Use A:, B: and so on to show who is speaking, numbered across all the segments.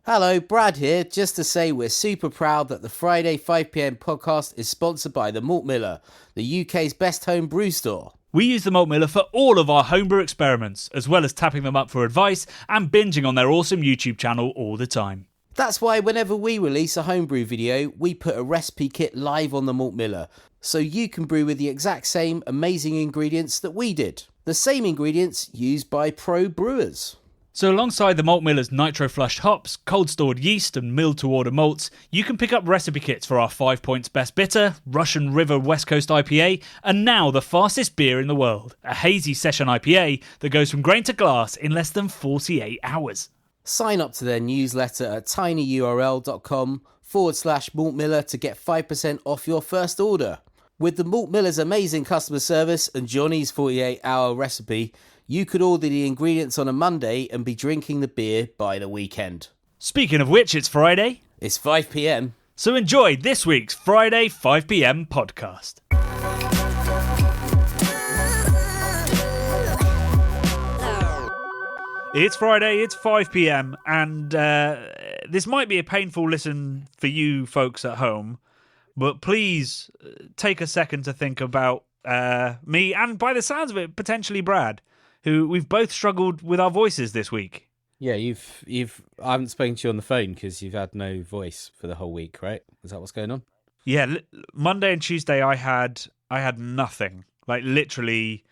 A: Hello, Brad here, just to say we're super proud that the Friday 5pm podcast is sponsored by the Malt Miller, the UK's best home brew store.
B: We use the Malt Miller for all of our homebrew experiments, as well as tapping them up for advice and binging on their awesome YouTube channel all the time.
A: That's why whenever we release a homebrew video, we put a recipe kit live on the Malt Miller, so you can brew with the exact same amazing ingredients that we did. The same ingredients used by pro brewers.
B: So alongside the Malt Miller's nitro-flushed hops, cold-stored yeast and milled-to-order malts, you can pick up recipe kits for our 5 Points Best Bitter, Russian River West Coast IPA, and now the fastest beer in the world, a hazy session IPA that goes from grain to glass in less than 48 hours.
A: Sign up to their newsletter at tinyurl.com/Malt Miller to get 5% off your first order. With the Malt Miller's amazing customer service and Johnny's 48-hour recipe, you could order the ingredients on a Monday and be drinking the beer by the weekend.
B: Speaking of which, it's Friday.
A: It's 5pm.
B: So enjoy this week's Friday 5pm podcast. It's Friday, it's 5pm, and this might be a painful listen for you folks at home, but please take a second to think about me, and by the sounds of it, potentially Brad, who we've both struggled with our voices this week.
A: Yeah, I haven't spoken to you on the phone because you've had no voice for the whole week, right? Is that what's going on?
B: Yeah, Monday and Tuesday I had nothing. Like literally,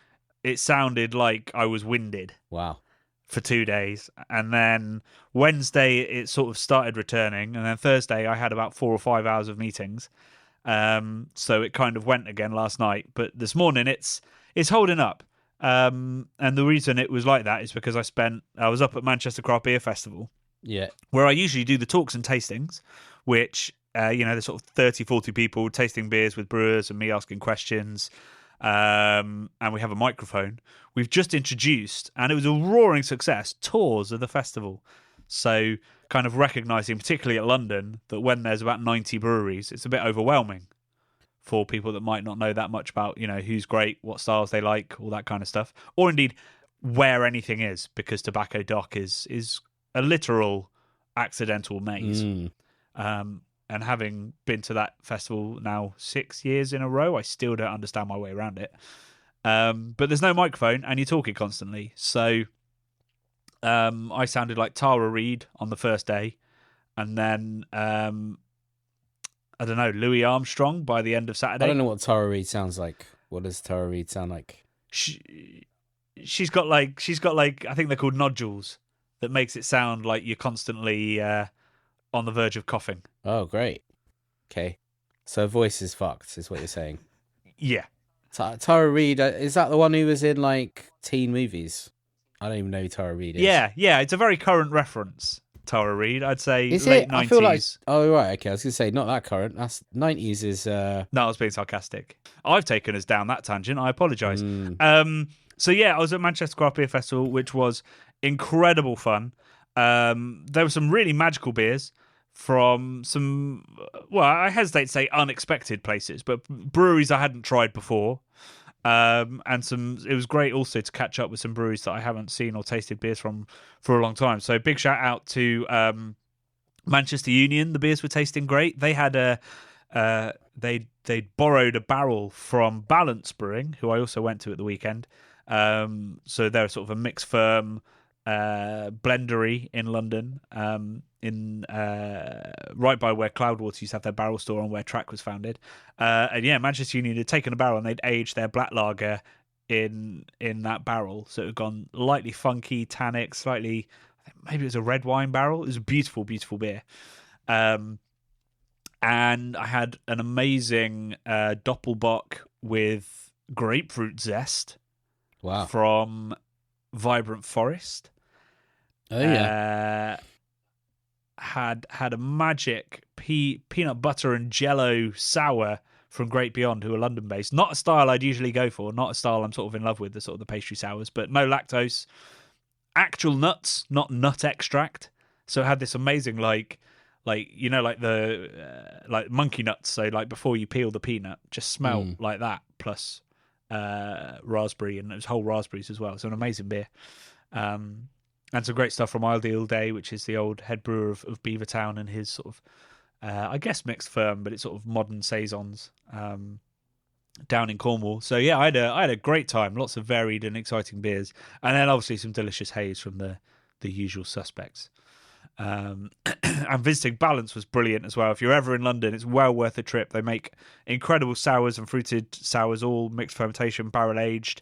B: it sounded like I was winded.
A: Wow.
B: For 2 days, and then Wednesday it sort of started returning, and then Thursday I had about 4 or 5 hours of meetings, so it kind of went again last night. But this morning it's holding up. And the reason it was like that is because I was up at Manchester Craft Beer Festival,
A: yeah,
B: where I usually do the talks and tastings, which there's sort of 30-40 people tasting beers with brewers and me asking questions, and we have a microphone. We've just introduced, and it was a roaring success, tours of the festival. So kind of recognising, particularly at London, that when there's about 90 breweries, it's a bit overwhelming for people that might not know that much about, who's great, what styles they like, all that kind of stuff, or indeed where anything is, because Tobacco Dock is a literal accidental maze. And having been to that festival now 6 years in a row, I still don't understand my way around it. But there's no microphone, and you're talking constantly. So I sounded like Tara Reid on the first day, and then I don't know, Louis Armstrong by the end of Saturday.
A: I don't know what Tara Reid sounds like. What does Tara Reid sound like?
B: She's got like I think they're called nodules that makes it sound like you're constantly on the verge of coughing.
A: Oh, great. Okay, so her voice is fucked, is what you're saying.
B: Yeah.
A: Tara Reid, is that the one who was in like teen movies? I don't even know who Tara Reid is.
B: Yeah, it's a very current reference. Tara Reid, I'd say
A: is
B: late
A: it?
B: 90s.
A: I feel like, oh right, okay. I was gonna say not that current. That's 90s is.
B: No, I was being sarcastic. I've taken us down that tangent. I apologise. So yeah, I was at Manchester Craft Beer Festival, which was incredible fun. There were some really magical beers from some, well, I hesitate to say unexpected places, but breweries I hadn't tried before. And it was great also to catch up with some breweries that I haven't seen or tasted beers from for a long time. So big shout out to Manchester Union. The beers were tasting great. They had they borrowed a barrel from Balance Brewing, who I also went to at the weekend. So they're sort of a mixed firm blendery in London, right by where Cloudwater used to have their barrel store and where Track was founded. And yeah, Manchester Union had taken a barrel and they'd aged their black lager in that barrel, so it had gone lightly funky, tannic, slightly, maybe it was a red wine barrel. It was a beautiful, beautiful beer. And I had an amazing Doppelbock with grapefruit zest.
A: Wow.
B: From Vibrant Forest.
A: Oh yeah.
B: Had a magic peanut butter and jello sour from Great Beyond, who are London based. Not a style I'd usually go for, not a style I'm sort of in love with, the sort of the pastry sours, but no lactose. Actual nuts, not nut extract. So it had this amazing like the monkey nuts. So like before you peel the peanut, just smell like that. Plus raspberry, and it was whole raspberries as well. So an amazing beer. And some great stuff from Ideal Day, which is the old head brewer of Beavertown and his sort of, I guess, mixed firm, but it's sort of modern saisons down in Cornwall. So yeah, I had a great time. Lots of varied and exciting beers, and then obviously some delicious haze from the usual suspects. And visiting Balance was brilliant as well. If you're ever in London, it's well worth a trip. They make incredible sours and fruited sours, all mixed fermentation, barrel aged,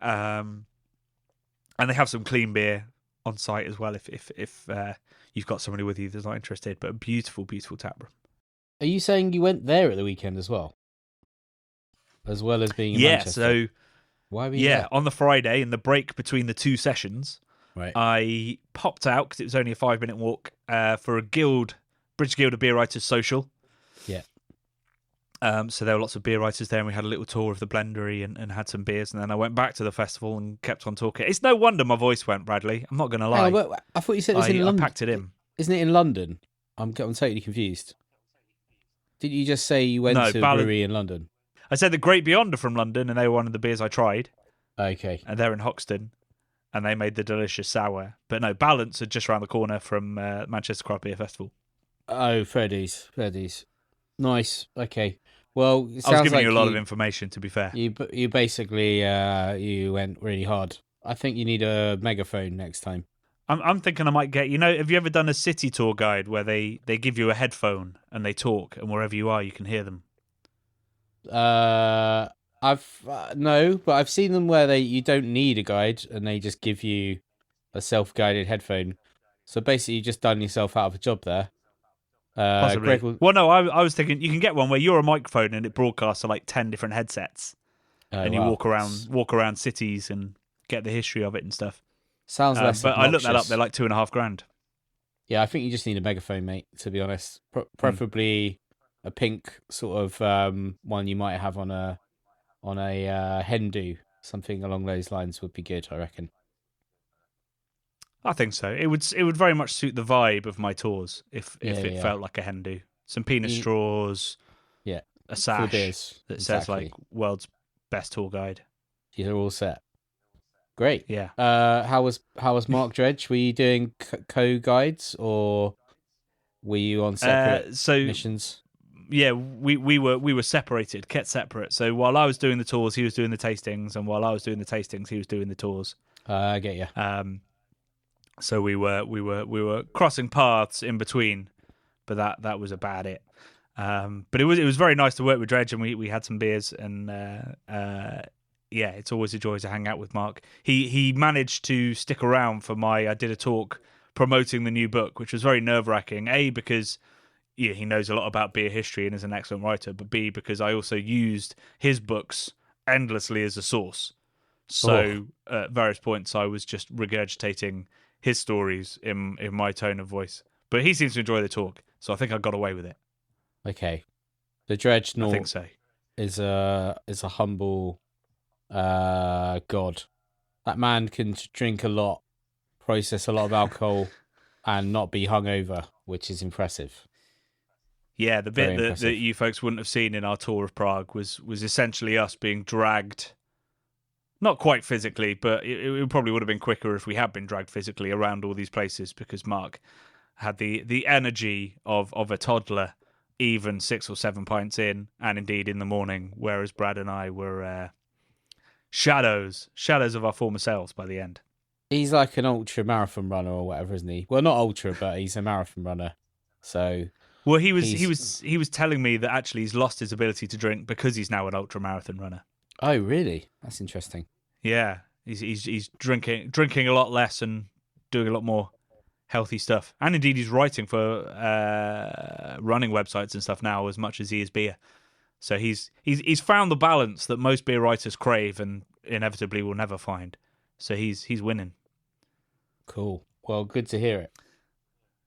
B: and they have some clean beer on site as well. If you've got somebody with you that's not interested, but a beautiful, beautiful tap room.
A: Are you saying you went there at the weekend as well as being in Manchester?
B: So
A: why were you there?
B: On the Friday in the break between the two sessions.
A: Right.
B: I popped out because it was only a 5-minute walk for a British Guild of Beer Writers social.
A: Yeah.
B: So there were lots of beer writers there, and we had a little tour of the blendery and had some beers, and then I went back to the festival and kept on talking. It's no wonder my voice went, Bradley. I'm not going to lie.
A: I thought you said it was in London.
B: I packed it in.
A: Isn't it in London? I'm totally confused. Didn't you just say you went to a brewery in London?
B: I said the Great Beyond are from London, and they were one of the beers I tried.
A: Okay.
B: And they're in Hoxton. And they made the delicious sour. But no, Balance are just around the corner from Manchester Craft Beer Festival.
A: Oh, fair dues. Nice. Okay. Well, it sounds
B: I was giving
A: like
B: you a lot of information, to be fair.
A: You basically you went really hard. I think you need a megaphone next time.
B: I'm thinking I might get. Have you ever done a city tour guide where they give you a headphone and they talk, and wherever you are, you can hear them?
A: I've no, but I've seen them where you don't need a guide and they just give you a self-guided headphone. So basically, you just done yourself out of a job there.
B: Possibly. Well, no, I was thinking you can get one where you're a microphone and it broadcasts to like 10 different headsets, and you walk around cities and get the history of it and stuff.
A: Sounds less.
B: But I looked that up; they're like $2,500.
A: Yeah, I think you just need a megaphone, mate. To be honest, preferably a pink sort of one you might have on a hen do. Something along those lines would be good, I reckon.
B: I think so. It would very much suit the vibe of my tours if it felt like a hen do. Some peanut straws, a sash that says like world's best tour guide.
A: You're all set. Great.
B: Yeah.
A: How was Mark Dredge? Were you doing co-guides or were you on separate missions?
B: Yeah, we were separated, kept separate. So while I was doing the tours, he was doing the tastings, and while I was doing the tastings, he was doing the tours.
A: I get you.
B: So we were crossing paths in between, but that was about it. But it was very nice to work with Dredge, and we had some beers, and it's always a joy to hang out with Mark. He managed to stick around for I did a talk promoting the new book, which was very nerve-wracking. A, because he knows a lot about beer history and is an excellent writer, but B, because I also used his books endlessly as a source. So at various points, I was just regurgitating his stories in my tone of voice. But he seems to enjoy the talk, so I think I got away with it.
A: Okay. The Dredge
B: I think so.
A: is a humble god. That man can drink a lot, process a lot of alcohol, and not be hungover, which is impressive.
B: Yeah, the bit that you folks wouldn't have seen in our tour of Prague was essentially us being dragged, not quite physically, but it probably would have been quicker if we had been dragged physically around all these places, because Mark had the energy of a toddler, even 6 or 7 pints in, and indeed in the morning, whereas Brad and I were shadows of our former selves by the end.
A: He's like an ultra marathon runner or whatever, isn't he? Well, not ultra, but he's a marathon runner. So,
B: well, he was telling me that actually he's lost his ability to drink because he's now an ultra marathon runner.
A: Oh, really? That's interesting.
B: Yeah, he's drinking a lot less and doing a lot more healthy stuff, and indeed he's writing for running websites and stuff now as much as he is beer. So he's found the balance that most beer writers crave and inevitably will never find. So he's winning.
A: Cool. Well, good to hear it.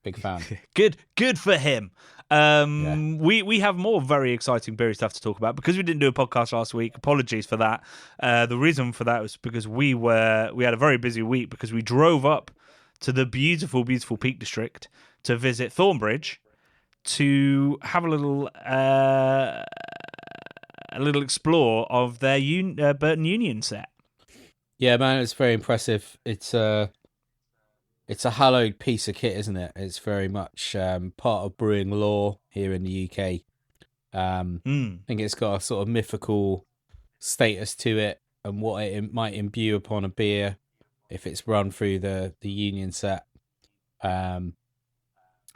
A: Big fan.
B: Good for him. We have more very exciting beery stuff to talk about because we didn't do a podcast last week. Apologies for that. The reason for that was because we had a very busy week because we drove up to the beautiful, beautiful Peak District to visit Thornbridge to have a little explore of their Burton Union set.
A: Yeah, man, it's very impressive. It's it's a hallowed piece of kit, isn't it? It's very much part of brewing lore here in the UK. I think it's got a sort of mythical status to it, and what it might imbue upon a beer if it's run through the union set. And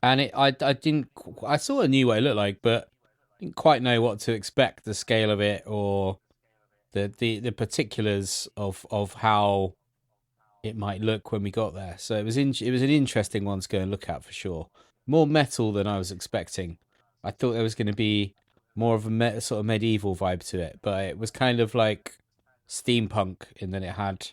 A: I saw a new what it looked like, but didn't quite know what to expect, the scale of it or the particulars of how it might look when we got there. So it was an interesting one to go and look at for sure. More metal than I was expecting. I thought there was going to be more of a sort of medieval vibe to it, but it was kind of like steampunk in that it had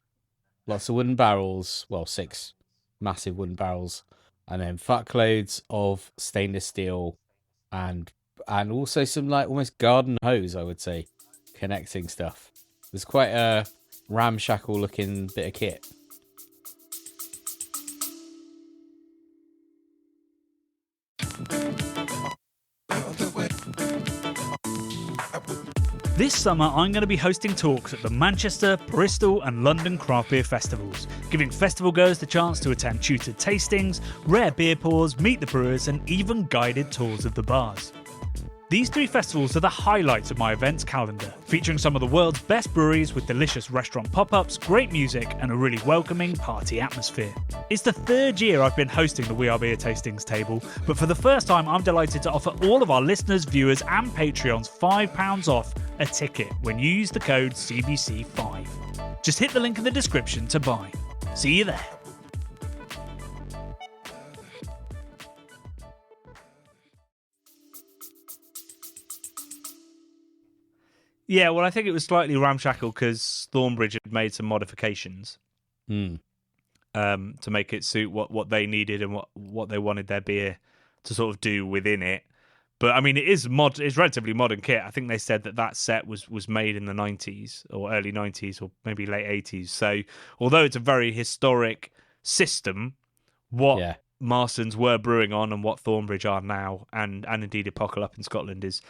A: lots of wooden barrels, well, 6 massive wooden barrels, and then fuckloads of stainless steel and also some like almost garden hose, I would say, connecting stuff. It was quite a ramshackle looking bit of kit.
B: This summer, I'm going to be hosting talks at the Manchester, Bristol and London craft beer festivals, giving festival goers the chance to attend tutored tastings, rare beer pours, meet the brewers and even guided tours of the bars. These 3 festivals are the highlights of my events calendar, featuring some of the world's best breweries with delicious restaurant pop-ups, great music and a really welcoming party atmosphere. It's the 3rd year I've been hosting the We Are Beer Tastings table, but for the first time I'm delighted to offer all of our listeners, viewers and Patreons £5 off a ticket when you use the code CBC5. Just hit the link in the description to buy. See you there. Yeah, well, I think it was slightly ramshackle because Thornbridge had made some modifications to make it suit what they needed and what they wanted their beer to sort of do within it. But I mean, it's relatively modern kit. I think they said that set was made in the 90s or early 90s or maybe late 80s. So although it's a very historic system, what Marstons were brewing on and what Thornbridge are now, and indeed Epochal up in Scotland is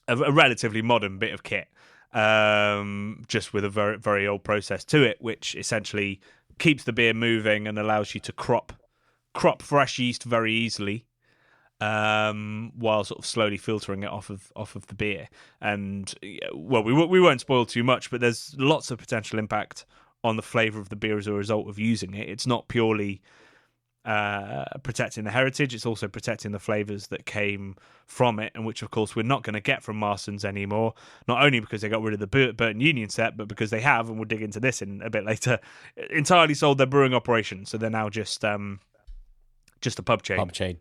B: a relatively modern bit of kit, just with a very, very old process to it, which essentially keeps the beer moving and allows you to crop fresh yeast very easily, while sort of slowly filtering it off of the beer. And well, we won't spoil too much, but there's lots of potential impact on the flavour of the beer as a result of using it. It's not purely protecting the heritage, it's also protecting the flavours that came from it, and which of course we're not going to get from Marstons anymore, not only because they got rid of the Burton Union set, but because they have, and we'll dig into this in a bit later, entirely sold their brewing operation, so they're now just a pub chain.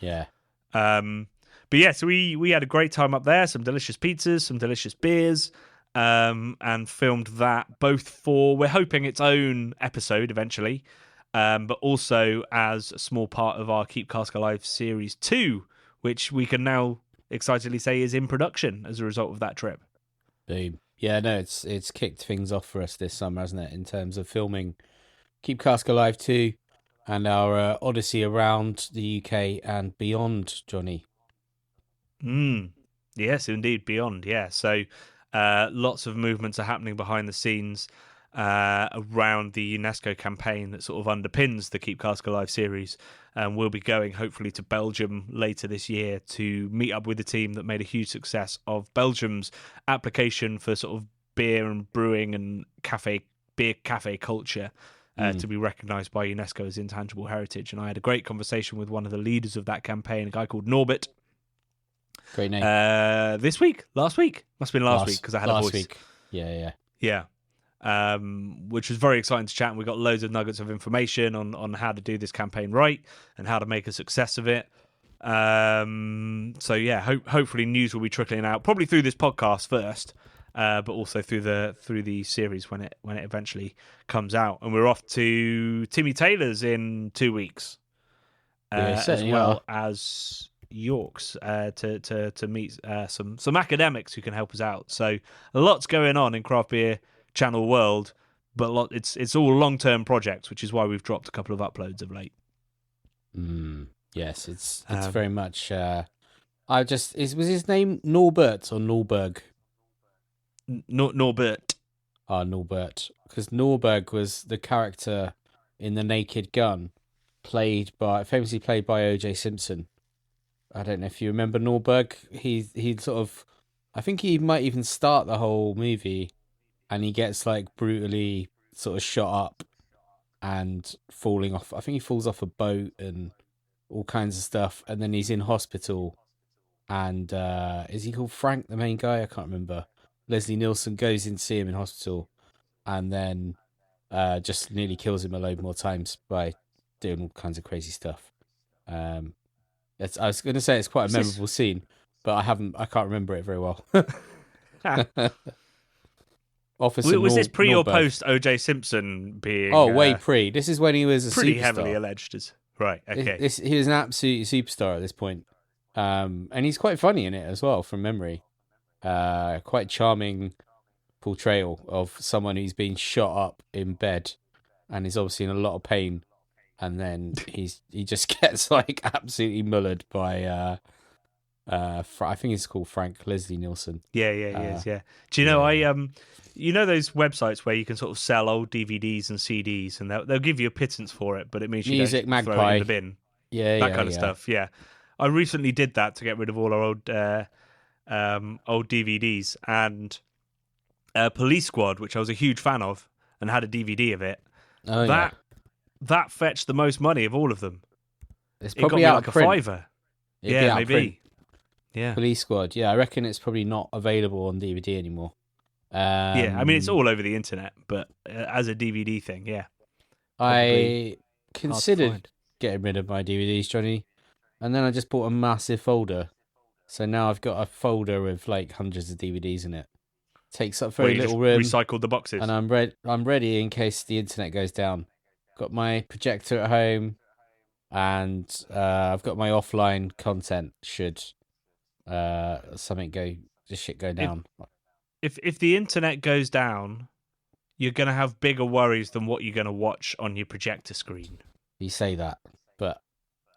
A: Yeah.
B: But yeah, so we had a great time up there, some delicious pizzas, some delicious beers, and filmed that both for, we're hoping, its own episode eventually, but also as a small part of our Keep Cask Alive Series 2, which we can now excitedly say is in production as a result of that trip.
A: Boom. Yeah, no, it's kicked things off for us this summer, hasn't it, in terms of filming Keep Cask Alive 2 and our odyssey around the UK and beyond, Johnny.
B: Yes, indeed, beyond, yeah. So lots of movements are happening behind the scenes around the UNESCO campaign that sort of underpins the Keep Cask Alive series. And we'll be going hopefully to Belgium later this year to meet up with the team that made a huge success of Belgium's application for sort of beer and brewing and beer cafe culture to be recognised by UNESCO as intangible heritage. And I had a great conversation with one of the leaders of that campaign, a guy called Norbert.
A: Great name.
B: Last week. Must have been last week because I had a voice.
A: Week. Yeah.
B: Which was very exciting to chat, and we got loads of nuggets of information on how to do this campaign right and how to make a success of it. So yeah, hopefully news will be trickling out, probably through this podcast first, but also through the series when it eventually comes out. And we're off to Timmy Taylor's in 2 weeks, as well as York's to meet some academics who can help us out. So a lot's going on in craft beer channel world, but it's all long-term projects, which is why we've dropped a couple of uploads of late.
A: Yes, it's very much. Was his name Norbert or Norberg?
B: Norbert.
A: Norbert, because Norberg was the character in The Naked Gun, famously played by O.J. Simpson. I don't know if you remember Norberg. He sort of, I think he might even start the whole movie, and he gets like brutally sort of shot up and falling off. I think he falls off a boat and all kinds of stuff, and then he's in hospital. And is he called Frank, the main guy? I can't remember. Leslie Nielsen goes in to see him in hospital, and then just nearly kills him a load more times by doing all kinds of crazy stuff. I was going to say it's quite a memorable scene, but I can't remember it very well. Officer
B: Was this pre
A: Norberg.
B: or post O.J. Simpson being?
A: Oh, way pre. This is when he was a
B: pretty
A: superstar.
B: heavily alleged as right. Okay,
A: he was an absolute superstar at this point, and he's quite funny in it as well, from memory. Quite charming portrayal of someone who's been shot up in bed, and is obviously in a lot of pain, and then he just gets like absolutely mullered by I think it's called Frank, Leslie Nielsen.
B: Yeah. Do you know you know those websites where you can sort of sell old DVDs and CDs, and they'll give you a pittance for it, but it means you
A: Music
B: don't throw it
A: Magpie.
B: in the bin.
A: Yeah,
B: that kind of stuff. Yeah, I recently did that to get rid of all our old DVDs, and Police Squad, which I was a huge fan of, and had a DVD of it.
A: Oh,
B: that fetched the most money of all of them.
A: It's
B: It got
A: probably
B: me
A: out
B: like
A: of
B: a
A: print.
B: £5.
A: It'd be
B: Yeah,
A: out of
B: maybe.
A: print.
B: Yeah.
A: Police Squad. Yeah, I reckon it's probably not available on DVD anymore.
B: Yeah, I mean it's all over the internet, but as a DVD thing, yeah.
A: I considered
B: find.
A: getting rid of my DVDs, Johnny, and then I just bought a massive folder. So now I've got a folder with like hundreds of DVDs in it. Takes up very little room.
B: Recycled the boxes.
A: And I'm ready in case the internet goes down. Got my projector at home, and I've got my offline content should shit go down.
B: If the internet goes down, you're going to have bigger worries than what you're going to watch on your projector screen.
A: You say that, but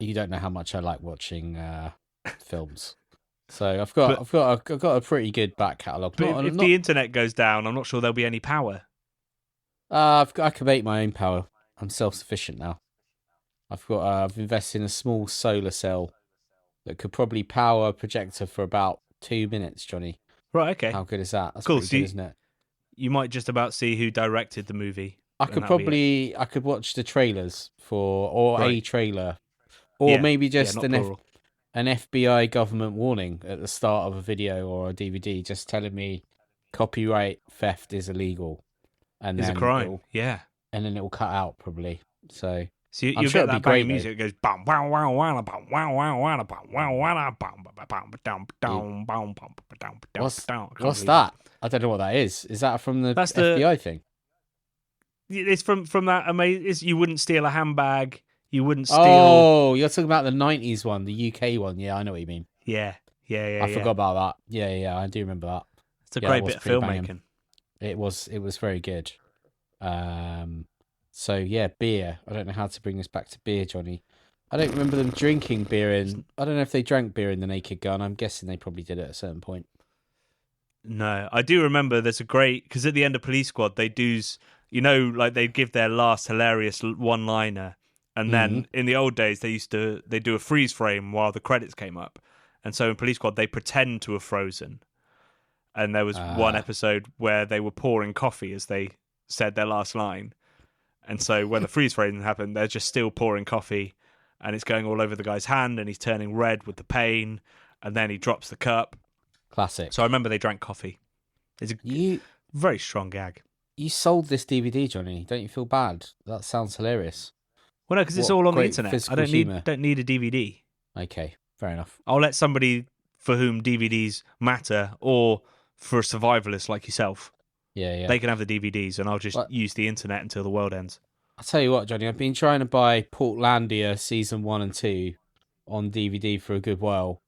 A: you don't know how much I like watching films. So I've got a pretty good back catalogue.
B: But if the internet goes down, I'm not sure there'll be any power.
A: I can make my own power. I'm self-sufficient now. I've invested in a small solar cell that could probably power a projector for about 2 minutes, Johnny.
B: Right, okay.
A: How good is that? That's
B: cool.
A: pretty good, isn't it?
B: You might just about see who directed the movie.
A: I could watch the trailers a trailer, or
B: Yeah.
A: maybe just
B: not
A: an
B: plural.
A: FBI government warning at the start of a video or a DVD, just telling me copyright theft is illegal, and
B: It's a
A: then
B: crime. Yeah.
A: and then it will cut out probably. So
B: So
A: I'm
B: you
A: sure
B: get
A: it'd
B: that
A: be great,
B: bang music. It goes bam wow wow wow bam wow wow wow bam wow wow bam bam bam bam.
A: What's that? I don't know what that is. Is that from the
B: That's
A: FBI thing?
B: It's from that amazing. You wouldn't steal a handbag. You wouldn't steal.
A: Oh, you're talking about the 90s one, the UK one. Yeah, I know what you mean.
B: Yeah.
A: I forgot about that. Yeah, I do remember that.
B: It's a
A: Yeah,
B: great
A: that was
B: bit of
A: pretty
B: filmmaking.
A: banging. It was very good. So yeah, beer. I don't know how to bring this back to beer, Johnny. I don't remember them drinking beer I don't know if they drank beer in The Naked Gun. I'm guessing they probably did at a certain point.
B: No, I do remember there's a great, because at the end of Police Squad, they do, like they give their last hilarious one-liner. And then in the old days, they do a freeze frame while the credits came up. And so in Police Squad, they pretend to have frozen. And there was one episode where they were pouring coffee as they said their last line. And so when the freeze frame happened, they're just still pouring coffee, and it's going all over the guy's hand, and he's turning red with the pain, and then he drops the cup.
A: Classic.
B: So I remember they drank coffee. It's a very strong gag.
A: You sold this DVD, Johnny. Don't you feel bad? That sounds hilarious.
B: Well, no, because it's
A: What
B: all on the
A: great
B: internet. I
A: physical
B: don't
A: humour.
B: need a DVD.
A: Okay, fair enough.
B: I'll let somebody for whom DVDs matter, or for a survivalist like yourself,
A: Yeah.
B: they can have the DVDs, and I'll just use the internet until the world ends.
A: I'll tell you what, Johnny, I've been trying to buy Portlandia season 1 and 2 on DVD for a good while,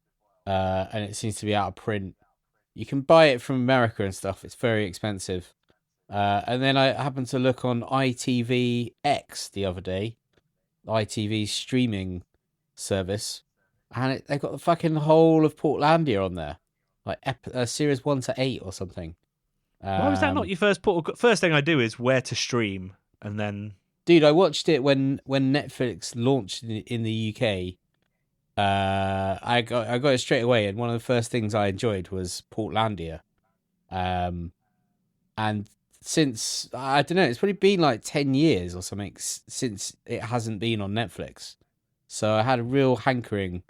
A: and it seems to be out of print. You can buy it from America and stuff. It's very expensive. And then I happened to look on ITVX the other day, ITV's streaming service, and they've got the fucking whole of Portlandia on there, like series 1 to 8 or something.
B: Why was that not your first thing I do is where to stream, and then
A: dude, I watched it when Netflix launched in the UK. I got it straight away, and one of the first things I enjoyed was Portlandia. And since I don't know, it's probably been like 10 years or something since it hasn't been on Netflix. So I had a real hankering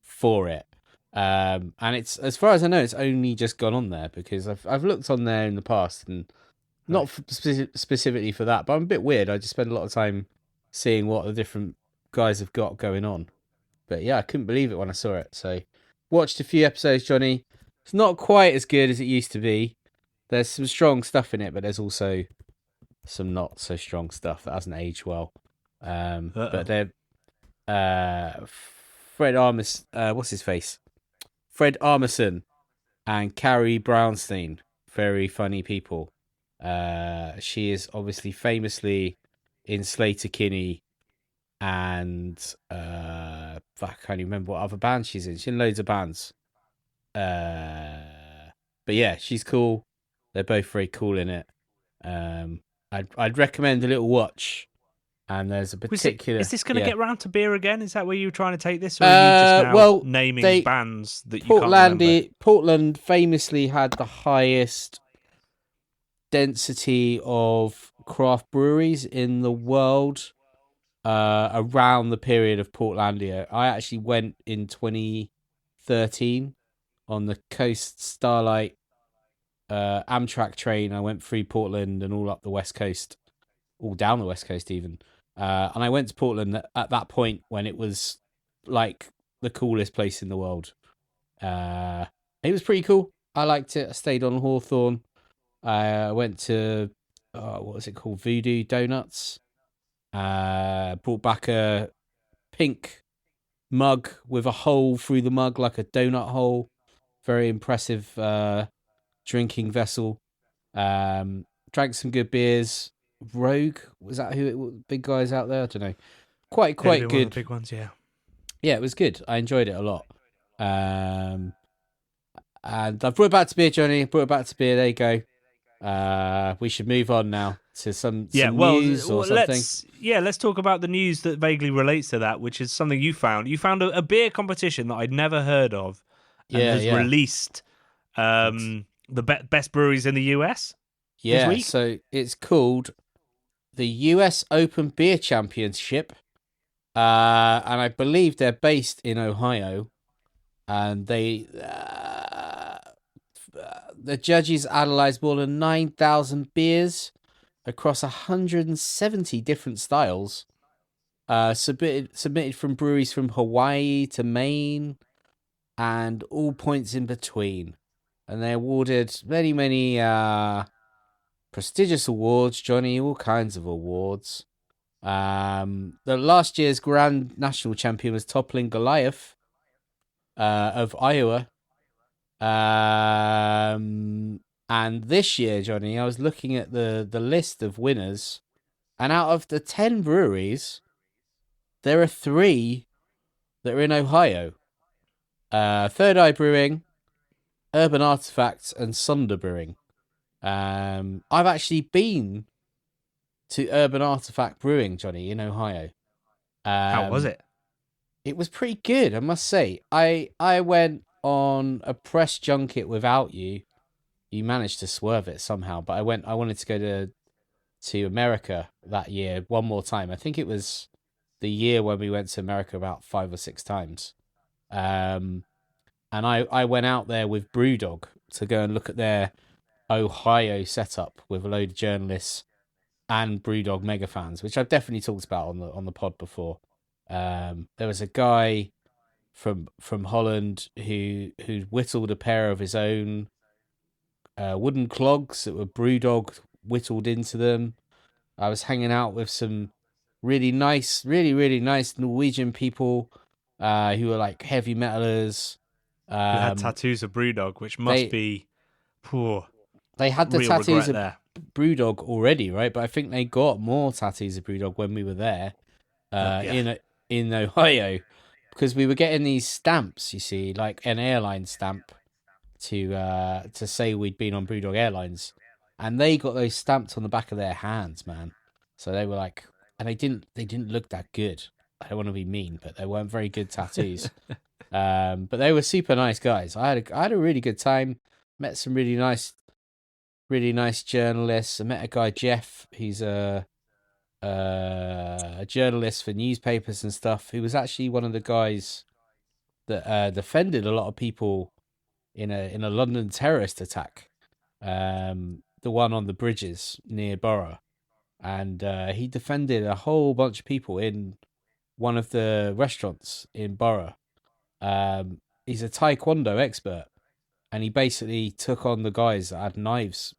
A: for it. And it's, as far as I know, it's only just gone on there because I've looked on there in the past, and not specifically for that, but I'm a bit weird. I just spend a lot of time seeing what the different guys have got going on. But yeah, I couldn't believe it when I saw it. So watched a few episodes, Johnny. It's not quite as good as it used to be. There's some strong stuff in it, but there's also some not so strong stuff that hasn't aged well. But they're Fred Armis, what's his face? Fred Armisen and Carrie Brownstein, very funny people. She is obviously famously in Slater Kinney, and I can't even remember what other band she's in. She's in loads of bands. But yeah, she's cool. They're both very cool in it. I'd recommend a little watch. And there's a particular.
B: Is this going to get round to beer again? Is that where you were trying to take this, or are you just now naming bands that you can't remember?
A: Portland famously had the highest density of craft breweries in the world around the period of Portlandia. I actually went in 2013 on the Coast Starlight Amtrak train. I went through Portland and all up the West Coast, all down the West Coast even. And I went to Portland at that point when it was like the coolest place in the world. It was pretty cool. I liked it. I stayed on Hawthorne. I went to, what was it called? Voodoo Donuts. Brought back a pink mug with a hole through the mug, like a donut hole. Very impressive drinking vessel. Drank some good beers. Rogue, was that who it was? Big guys out there? I don't know. Quite good.
B: One of the big ones, yeah.
A: Yeah, it was good. I enjoyed it a lot. And I've brought it back to beer, Johnny. Brought it back to beer. There you go. We should move on now to some news or something.
B: Let's talk about the news that vaguely relates to that, which is something you found. You found a beer competition that I'd never heard of, and has released the best breweries in the US.
A: Yeah,
B: this week.
A: So it's called the US Open Beer Championship, and I believe they're based in Ohio, and the judges analysed more than 9,000 beers across 170 different styles, submitted from breweries from Hawaii to Maine, and all points in between, and they awarded many prestigious awards, Johnny, all kinds of awards. The last year's Grand National Champion was Toppling Goliath of Iowa. And this year, Johnny, I was looking at the list of winners, and out of the 10 breweries, there are 3 that are in Ohio. Third Eye Brewing, Urban Artifacts, and Sonder Brewing. I've actually been to Urban Artifact Brewing, Johnny, in Ohio.
B: How was it?
A: It was pretty good, I must say. I went on a press junket without you. You managed to swerve it somehow, but I wanted to go to America that year one more time. I think it was the year when we went to America about 5 or 6 times. And I went out there with Brewdog to go and look at their Ohio setup with a load of journalists and Brewdog mega fans, which I've definitely talked about on the pod before. There was a guy from Holland who whittled a pair of his own wooden clogs that were Brewdog whittled into them. I was hanging out with some really nice Norwegian people who were like heavy metalers.
B: Who had tattoos of Brewdog, which must be poor.
A: They had the tattoos of Brewdog already, right? But I think they got more tattoos of Brewdog when we were there in Ohio, because we were getting these stamps, you see, like an airline stamp to say we'd been on Brewdog Airlines, and they got those stamped on the back of their hands, man. So they were like and they didn't look that good. I don't want to be mean, but they weren't very good tattoos. But they were super nice guys. I had a really good time. Met some really nice journalists. I met a guy, Jeff. He's a journalist for newspapers and stuff. He was actually one of the guys that defended a lot of people in a London terrorist attack. The one on the bridges near Borough, and he defended a whole bunch of people in one of the restaurants in Borough. He's a taekwondo expert, and he basically took on the guys that had knives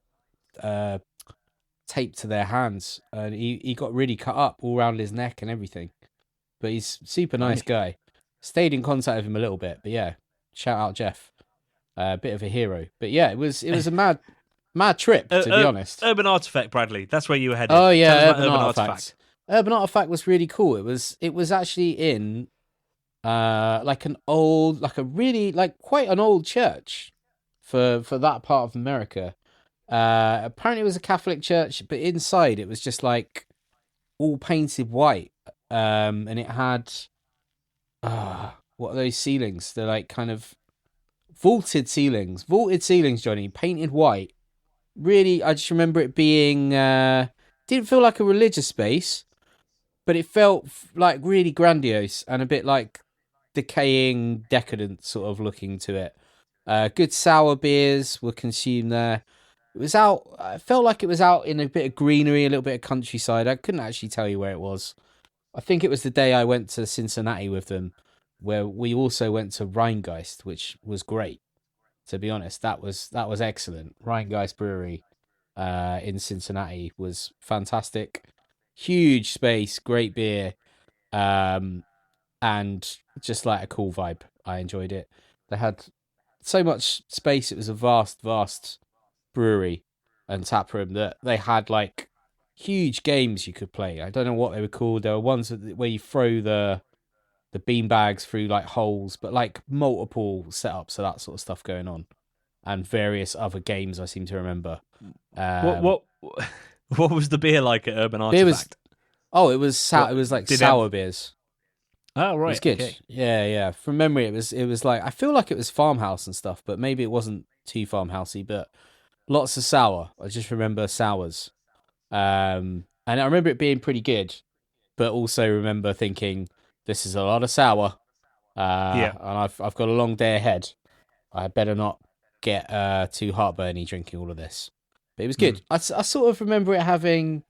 A: uh, taped to their hands, and he got really cut up all around his neck and everything. But he's a super nice guy. Stayed in contact with him a little bit, but yeah, shout out Jeff, a bit of a hero. But yeah, it was a mad trip, to be honest.
B: Urban Artifact, Bradley. That's where you were headed.
A: Oh yeah,
B: Tell us about
A: Urban Artifact. Urban Artifact was really cool. It was actually in like quite an old church for that part of America. Apparently it was a Catholic church, but inside it was just like all painted white. And it had what are those ceilings? They're like kind of vaulted ceilings, Johnny, painted white. Really, I just remember it being didn't feel like a religious space, but it felt like really grandiose and a bit like decaying, decadent sort of looking to it. Good sour beers were consumed there. It was out. I felt like it was out in a bit of greenery, a little bit of countryside. I couldn't actually tell you where it was. I think it was the day I went to Cincinnati with them, where we also went to Rheingeist, which was great. To be honest, that was excellent. Rheingeist Brewery in Cincinnati was fantastic. Huge space, great beer, and just like a cool vibe. I enjoyed it. They had so much space. It was a vast brewery and tap room that they had like huge games you could play. I don't know what they were called. There were ones where you throw the bean bags through like holes, but like multiple setups of that sort of stuff going on, and various other games I seem to remember.
B: What was the beer like at Urban Artifact?
A: It was like sour beers.
B: Oh right,
A: it was good.
B: Okay.
A: Yeah. From memory, it was like I feel like it was farmhouse and stuff, but maybe it wasn't too farmhousey. But lots of sour. I just remember sours, and I remember it being pretty good, but also remember thinking this is a lot of sour. And I've got a long day ahead. I better not get too heartburny drinking all of this. But it was good. I sort of remember it having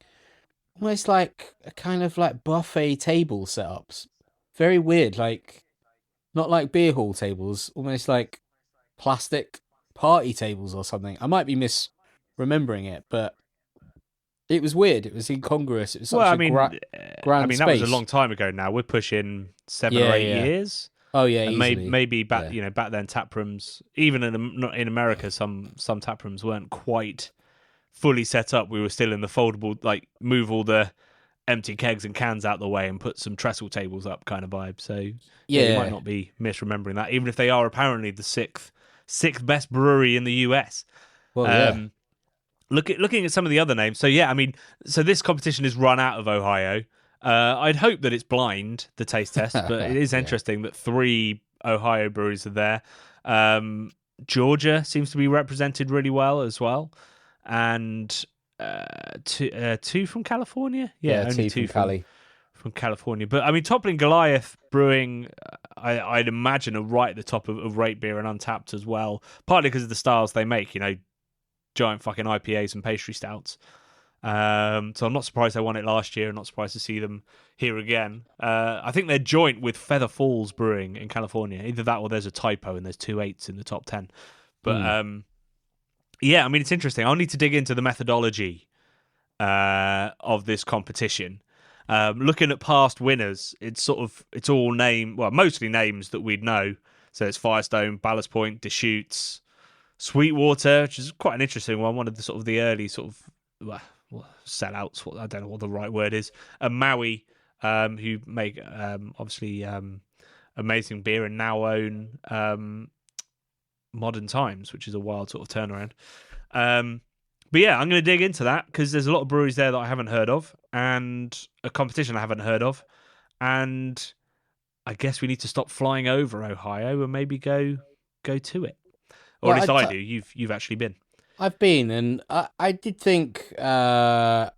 A: almost like a kind of like buffet table setups. Very weird, like not like beer hall tables, almost like plastic party tables or something. I might be misremembering it, but it was weird. It was incongruous. It was such grand space.
B: That was a long time ago now. We're pushing 7 or 8 years.
A: Oh yeah,
B: and
A: easily.
B: maybe back back then tap rooms, even in America, some tap rooms weren't quite fully set up. We were still in the foldable, like move all the empty kegs and cans out the way and put some trestle tables up kind of vibe. So you might not be misremembering that, even if they are apparently the sixth best brewery in the US.
A: Well,
B: Looking at some of the other names, so this competition is run out of Ohio. I'd hope that it's blind, the taste test, but it is interesting that 3 Ohio breweries are there. Georgia seems to be represented really well as well, and two from California.
A: Only two from Cali.
B: From California. But I mean, Toppling Goliath Brewing, I'd imagine, are right at the top of Rate Beer and Untapped as well, partly because of the styles they make, giant fucking IPAs and pastry stouts. So I'm not surprised they won it last year. I'm not surprised to see them here again. I think they're joint with Feather Falls Brewing in California. Either that or there's a typo and there's 2 8s in the top 10. But it's interesting. I'll need to dig into the methodology of this competition. Looking at past winners, it's all mostly names that we'd know. So it's Firestone, Ballast Point, Deschutes, Sweetwater, which is quite an interesting one. One of the sort of the early sort of sellouts. I don't know what the right word is. And Maui, who make obviously amazing beer and now own Modern Times, which is a wild sort of turnaround. But yeah, I'm going to dig into that because there's a lot of breweries there that I haven't heard of and a competition I haven't heard of. And I guess we need to stop flying over Ohio and maybe go to it. Or
A: Well,
B: at least I do. You've actually been.
A: I've been, and I did think, wow,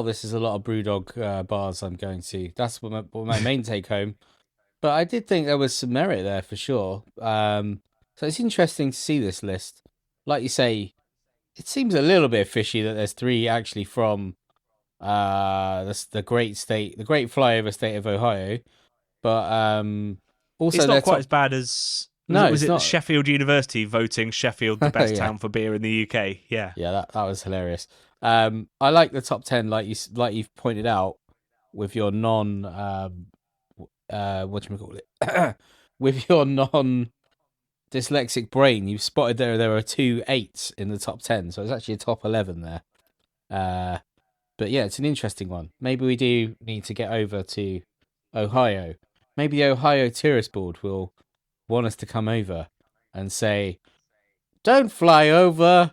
A: this is a lot of BrewDog bars I'm going to. That's what my main take home. But I did think there was some merit there for sure. So it's interesting to see this list. Like you say, it seems a little bit fishy that there's 3 actually from the great flyover state of Ohio. But also
B: It's
A: they're
B: not quite as bad as was
A: it's
B: it
A: not.
B: Sheffield University voting Sheffield the best
A: Yeah.
B: town for beer in the UK? Yeah,
A: Yeah, that was hilarious. I like the top 10, like you've pointed out, with your non whatchamacallit, with your non dyslexic brain. You've spotted there are 2 8s in the top 10, so it's actually a top 11 there. But yeah, it's an interesting one. Maybe we do need to get over to Ohio. Maybe the Ohio Tourist Board will want us to come over and say, "Don't fly over,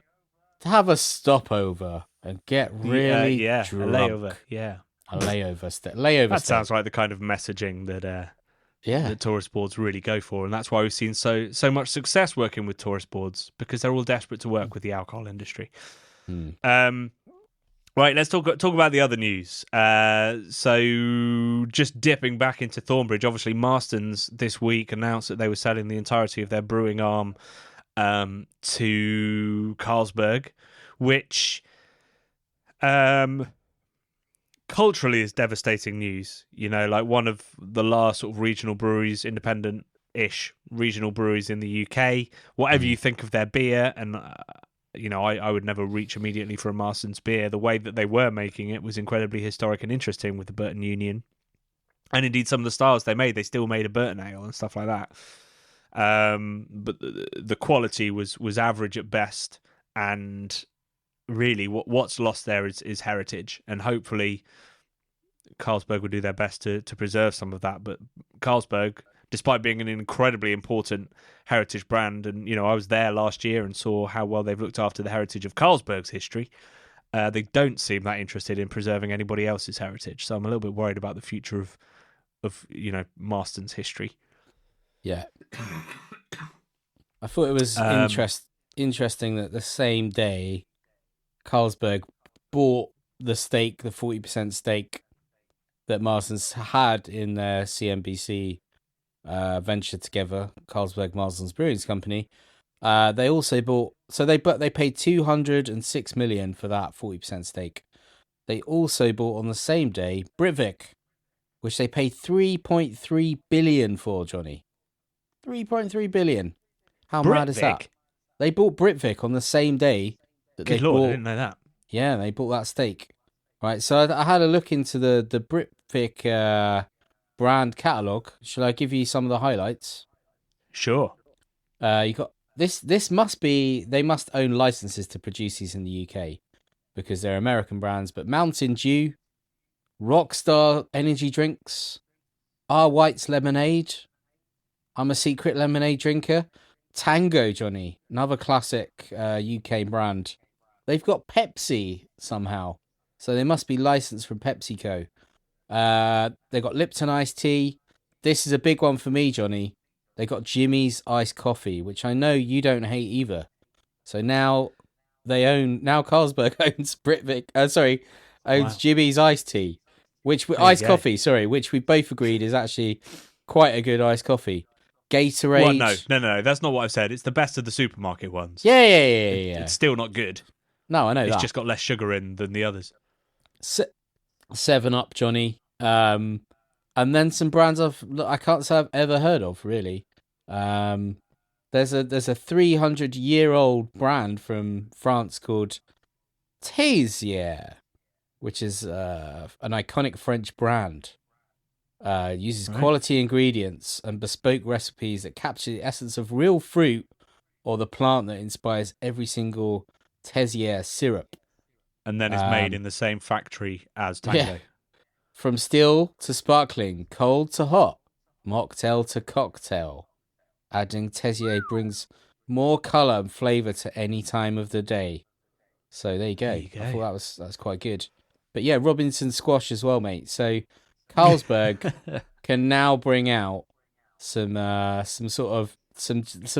A: have a stopover and get really
B: a
A: drunk."
B: layover. Yeah,
A: A layover.
B: that sounds like the kind of messaging that that tourist boards really go for, and that's why we've seen so much success working with tourist boards, because they're all desperate to work with the alcohol industry. Right, let's talk about the other news. So just dipping back into Thornbridge, obviously Marstons this week announced that they were selling the entirety of their brewing arm to Carlsberg, which culturally is devastating news. You know, like one of the last sort of regional breweries, independent-ish regional breweries in the UK. Whatever you think of their beer, and you know, I would never reach immediately for a Marston's beer. The way that they were making it was incredibly historic and interesting with the Burton Union. And indeed, some of the styles they made, they still made a Burton ale and stuff like that. But the quality was average at best. And really, what's lost there is heritage. And hopefully, Carlsberg will do their best to preserve some of that. But Carlsberg, despite being an incredibly important heritage brand, and you know, I was there last year and saw how well they've looked after the heritage of Carlsberg's history, they don't seem that interested in preserving anybody else's heritage. So I'm a little bit worried about the future of Marston's history.
A: Yeah. I thought it was interesting that the same day Carlsberg bought the 40% stake that Marston's had in their CNBC venture together, Carlsberg Marston's Brewing Company. They also bought, they paid 206 million for that 40% stake. They also bought on the same day Britvic, which they paid 3.3 billion for, Johnny. 3.3 billion. How mad is that? They bought Britvic on the same day that
B: Good Lord, I didn't know that.
A: Yeah, they bought that stake. Right, so I had a look into the Britvic brand catalogue. Shall I give you some of the highlights?
B: Sure.
A: You got this must be, they must own licenses to produce these in the UK because they're American brands, but Mountain Dew, Rockstar energy drinks, R. White's lemonade. I'm a secret lemonade drinker. Tango, Johnny, another classic UK brand. They've got Pepsi somehow, so they must be licensed from PepsiCo. They got Lipton iced tea. This is a big one for me, Johnny. They got Jimmy's iced coffee, which I know you don't hate either. So now Carlsberg owns Britvic. Owns Jimmy's iced tea, which we both agreed is actually quite a good iced coffee. Gatorade.
B: Well, no, that's not what I've said. It's the best of the supermarket ones.
A: Yeah.
B: It's still not good.
A: No, I know
B: it's just got less sugar in than the others.
A: 7-Up, Johnny. And then some brands I can't say I've ever heard of, really. There's a 300-year-old brand from France called Taisier, which is an iconic French brand. Uses quality ingredients and bespoke recipes that capture the essence of real fruit or the plant that inspires every single Taisier syrup.
B: And then it's made in the same factory as Tango. Yeah.
A: From still to sparkling, cold to hot, mocktail to cocktail. Adding Taisier brings more colour and flavour to any time of the day. So there you go.
B: There you go.
A: I thought that's quite good. But yeah, Robinson squash as well, mate. So Carlsberg can now bring out some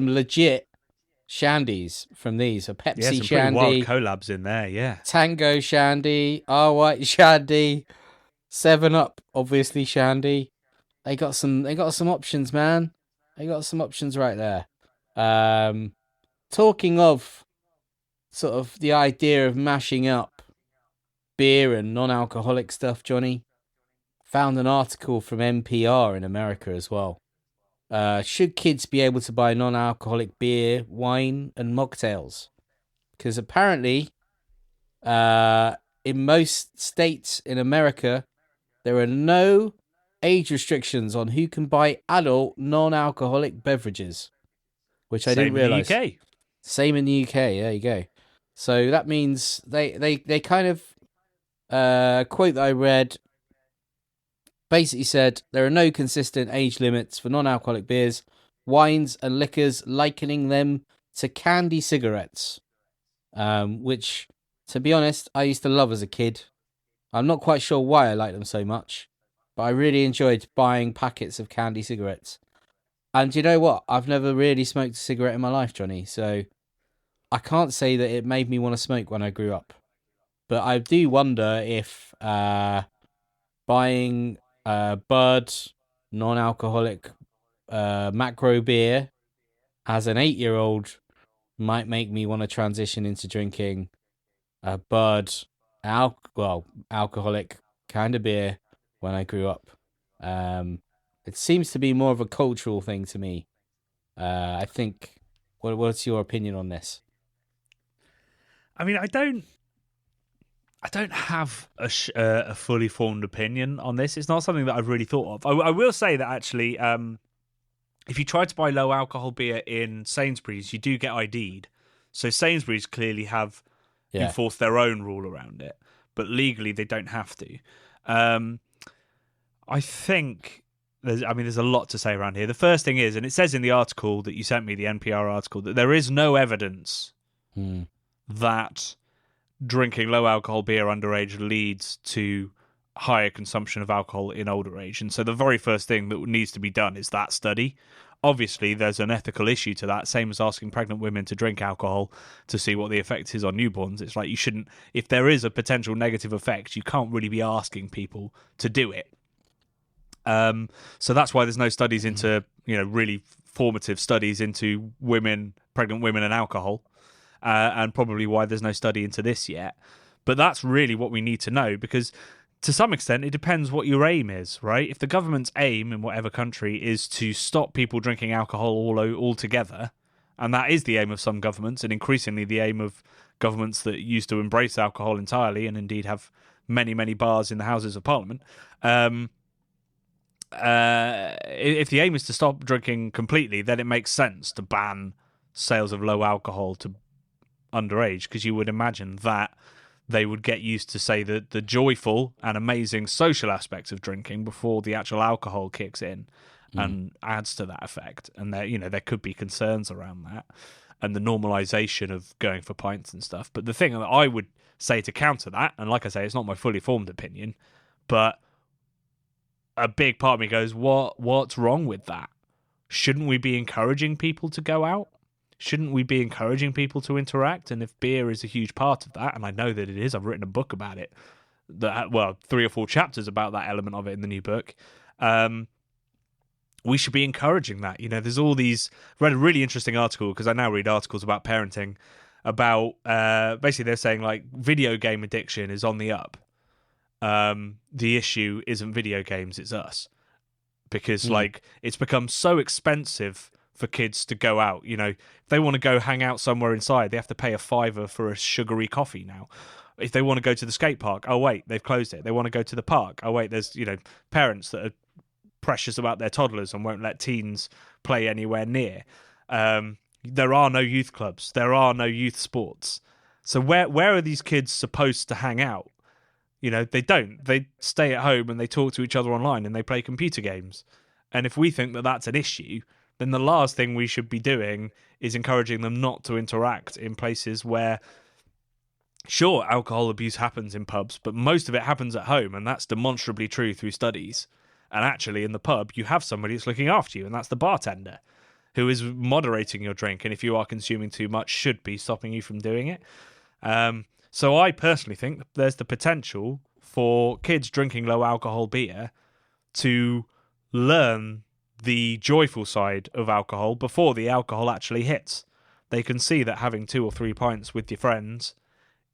A: legit shandies from these. A
B: Yeah,
A: Pepsi
B: some pretty wild
A: shandy,
B: collabs in there. Yeah.
A: Tango shandy, R White shandy, 7-Up obviously shandy. They got some options, man. They got some options right there. Talking of sort of the idea of mashing up beer and non-alcoholic stuff, Johnny, found an article from NPR in America as well. Should kids be able to buy non-alcoholic beer, wine, and mocktails? Because apparently, in most states in America, there are no age restrictions on who can buy adult non-alcoholic beverages, which I didn't realise.
B: Same in the UK.
A: Same in the UK. There you go. So that means they kind of quote that I read basically said there are no consistent age limits for non-alcoholic beers, wines, and liquors, likening them to candy cigarettes, which, to be honest, I used to love as a kid. I'm not quite sure why I like them so much, but I really enjoyed buying packets of candy cigarettes. And you know what? I've never really smoked a cigarette in my life, Johnny, so I can't say that it made me want to smoke when I grew up. But I do wonder if buying Bud non-alcoholic macro beer as an 8-year-old might make me want to transition into drinking a Bud alcoholic kind of beer when I grew up. It seems to be more of a cultural thing to me. I think. What's your opinion on this?
B: I mean, I don't have a fully formed opinion on this. It's not something that I've really thought of. I will say that actually, if you try to buy low alcohol beer in Sainsbury's, you do get ID'd. So Sainsbury's clearly have enforced their own rule around it, but legally they don't have to. I think there's a lot to say around here. The first thing is, and it says in the article that you sent me, the NPR article, that there is no evidence that drinking low alcohol beer underage leads to higher consumption of alcohol in older age. And so the very first thing that needs to be done is that study. Obviously, there's an ethical issue to that, same as asking pregnant women to drink alcohol to see what the effect is on newborns. It's like you shouldn't, if there is a potential negative effect, you can't really be asking people to do it. So that's why there's no studies into, really formative studies into pregnant women and alcohol. And probably why there's no study into this yet. But that's really what we need to know, because to some extent it depends what your aim is, right? If the government's aim in whatever country is to stop people drinking alcohol altogether, and that is the aim of some governments, and increasingly the aim of governments that used to embrace alcohol entirely and indeed have many, many bars in the Houses of Parliament, if the aim is to stop drinking completely, then it makes sense to ban sales of low alcohol to underage, because you would imagine that they would get used to, say, the joyful and amazing social aspects of drinking before the actual alcohol kicks in and adds to that effect. And there could be concerns around that and the normalization of going for pints and stuff. But the thing that I would say to counter that, and like I say, it's not my fully formed opinion, but a big part of me goes, what's wrong with that? Shouldn't we be encouraging people to go out? Shouldn't we be encouraging people to interact? And if beer is a huge part of that, and I know that it is, I've written a book about it, 3 or 4 chapters about that element of it in the new book, we should be encouraging that. There's all these, I read a really interesting article, because I now read articles about parenting, about basically they're saying like video game addiction is on the up. The issue isn't video games, it's us. Because it's become so expensive for kids to go out. If they want to go hang out somewhere inside, they have to pay $5 for a sugary coffee now. If they want to go to the skate park, oh wait, they've closed it. They want to go to the park, oh wait, there's parents that are precious about their toddlers and won't let teens play anywhere near. There are no youth clubs, there are no youth sports. So where are these kids supposed to hang out? They don't. They stay at home and they talk to each other online and they play computer games. And if we think that that's an issue, then the last thing we should be doing is encouraging them not to interact in places where sure, alcohol abuse happens in pubs, but most of it happens at home, and that's demonstrably true through studies. And actually, in the pub, you have somebody that's looking after you, and that's the bartender, who is moderating your drink, and if you are consuming too much, should be stopping you from doing it. So I personally think there's the potential for kids drinking low alcohol beer to learn the joyful side of alcohol before the alcohol actually hits. They can see that having 2 or 3 pints with your friends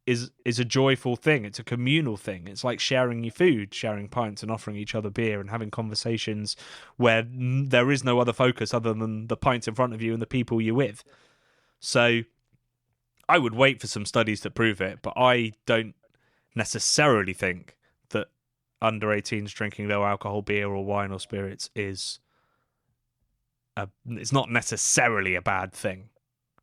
B: is a joyful thing. It's a communal thing. It's like sharing your food, sharing pints and offering each other beer and having conversations where there is no other focus other than the pints in front of you and the people you're with. So I would wait for some studies to prove it, but I don't necessarily think that under 18s drinking low alcohol beer or wine or spirits it's not necessarily a bad thing.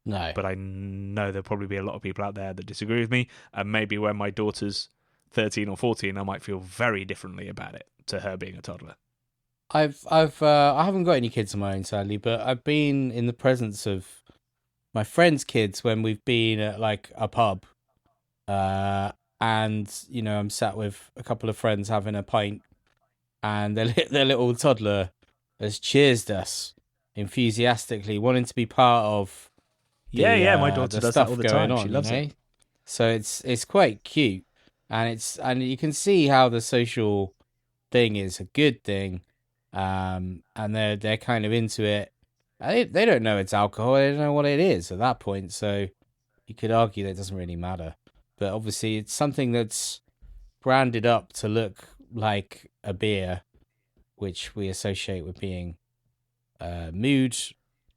A: No.
B: But I know there'll probably be a lot of people out there that disagree with me, and maybe when my daughter's 13 or 14, I might feel very differently about it to her being a toddler.
A: I haven't got any kids of my own, sadly, but I've been in the presence of my friends' kids when we've been at like a pub, and I'm sat with a couple of friends having a pint, and their little toddler has cheersed us enthusiastically, wanting to be part of.
B: My daughter does that all the time. She loves it.
A: So it's quite cute, and you can see how the social thing is a good thing, and they're kind of into it. They don't know it's alcohol. They don't know what it is at that point. So you could argue that it doesn't really matter. But obviously, it's something that's branded up to look like a beer, which we associate with being mood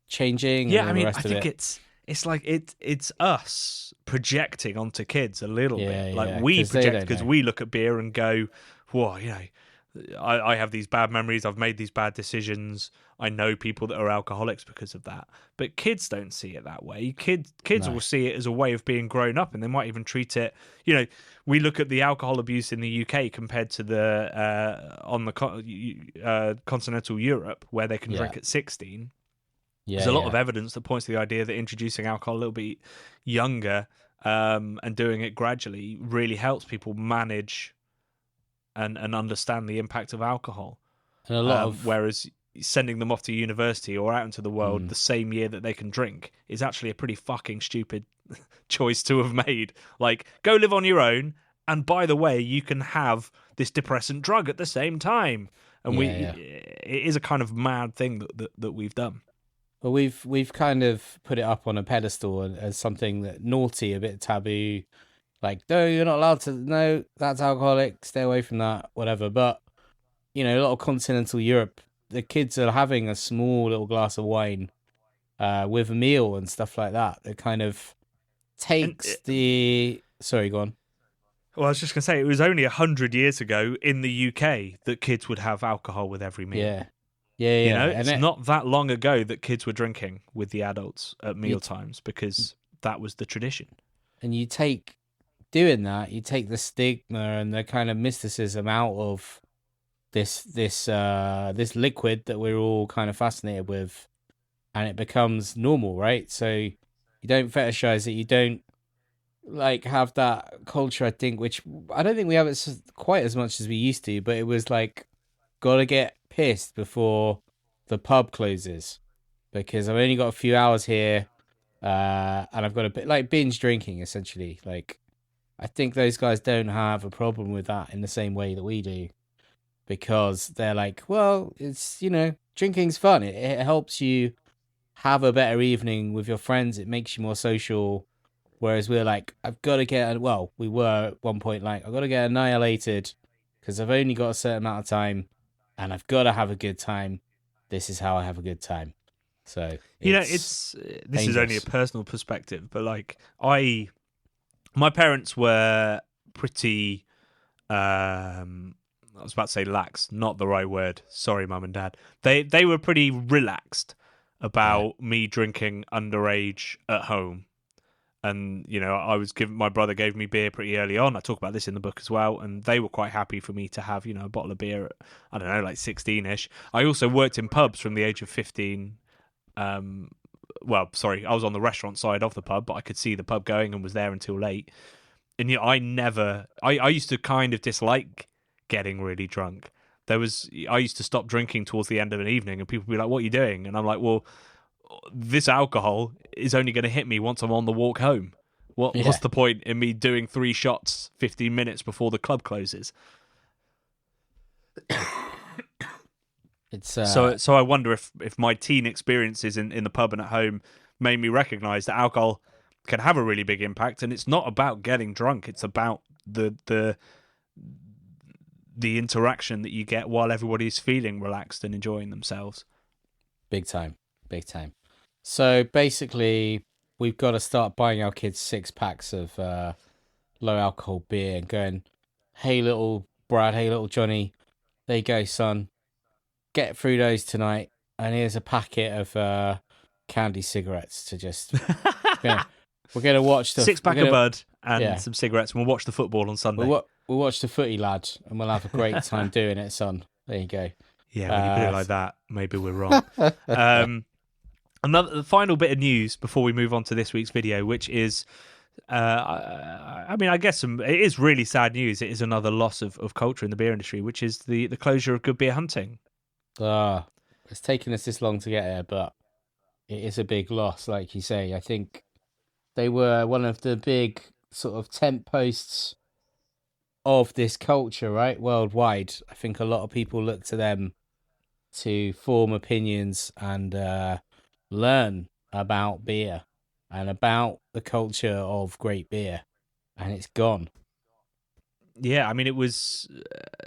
A: changing.
B: Yeah,
A: and
B: I mean,
A: the rest
B: I
A: of
B: think
A: it.
B: it's like it's us projecting onto kids a little bit. Like we
A: 'cause they
B: project
A: don't
B: because
A: know.
B: we look at beer and go, "Whoa, I have these bad memories. I've made these bad decisions. I know people that are alcoholics because of that." But kids don't see it that way. Kids
A: No.
B: will see it as a way of being grown up, and they might even treat it. We look at the alcohol abuse in the UK compared to the continental Europe, where they can drink at 16. There's a lot of evidence that points to the idea that introducing alcohol a little bit younger and doing it gradually really helps people manage and understand the impact of alcohol.
A: And a lot of
B: whereas sending them off to university or out into the world the same year that they can drink is actually a pretty fucking stupid choice to have made. Like, go live on your own, and by the way, you can have this depressant drug at the same time. And it is a kind of mad thing that we've done.
A: Well, we've kind of put it up on a pedestal as something that naughty, a bit taboo. Like, no, you're not allowed to. No, that's alcoholic. Stay away from that. Whatever. But a lot of continental Europe, the kids are having a small little glass of wine with a meal and stuff like that. It kind of takes the. Sorry, go on.
B: Well, I was just gonna say, it was only 100 years ago in the UK that kids would have alcohol with every meal.
A: Yeah.
B: It's not that long ago that kids were drinking with the adults at meal times because that was the tradition.
A: And you take the stigma and the kind of mysticism out of this liquid that we're all kind of fascinated with, and it becomes normal, right? So you don't fetishize it. You don't like have that culture, I think, which I don't think we have it quite as much as we used to, but it was like, gotta get pissed before the pub closes because I've only got a few hours here, and I've got a bit like binge drinking essentially. Like, I think those guys don't have a problem with that in the same way that we do, because they're like, well, it's drinking's fun. It helps you have a better evening with your friends. It makes you more social. Whereas we're like, we were at one point like, I've got to get annihilated because I've only got a certain amount of time. And I've got to have a good time. This is how I have a good time. So
B: this is only a personal perspective, but like my parents were pretty. I was about to say lax, not the right word. Sorry, mum and dad. They were pretty relaxed about me drinking underage at home. And, my brother gave me beer pretty early on. I talk about this in the book as well. And they were quite happy for me to have, a bottle of beer at, I don't know, like 16-ish. I also worked in pubs from the age of 15. I was on the restaurant side of the pub, but I could see the pub going and was there until late. And I used to kind of dislike getting really drunk. I used to stop drinking towards the end of an evening, and people would be like, "What are you doing?" And I'm like, "Well, this alcohol is only going to hit me once I'm on the walk home. What's the point in me doing 3 shots 15 minutes before the club closes?"
A: It's
B: so I wonder if my teen experiences in the pub and at home made me recognise that alcohol can have a really big impact, and it's not about getting drunk. It's about the interaction that you get while everybody's feeling relaxed and enjoying themselves.
A: big time. So basically, we've got to start buying our kids 6-packs of low alcohol beer and going, "Hey, little Brad, hey, little Johnny, there you go, son. Get through those tonight. And here's a packet of candy cigarettes to just." We're gonna watch the
B: 6-pack of Bud and some cigarettes, and we'll watch the football on Sunday.
A: We'll watch the footy, lad, and we'll have a great time doing it, son. There you go.
B: Yeah, when you put it like that, maybe we're wrong. The final bit of news before we move on to this week's video, which is, I guess it is really sad news. It is another loss of culture in the beer industry, which is the closure of Good Beer Hunting.
A: It's taken us this long to get here, but it is a big loss, like you say. I think they were one of the big sort of tent posts of this culture, right? Worldwide. I think a lot of people look to them to form opinions and learn about beer and about the culture of great beer. And it's gone.
B: Yeah, I mean, it was...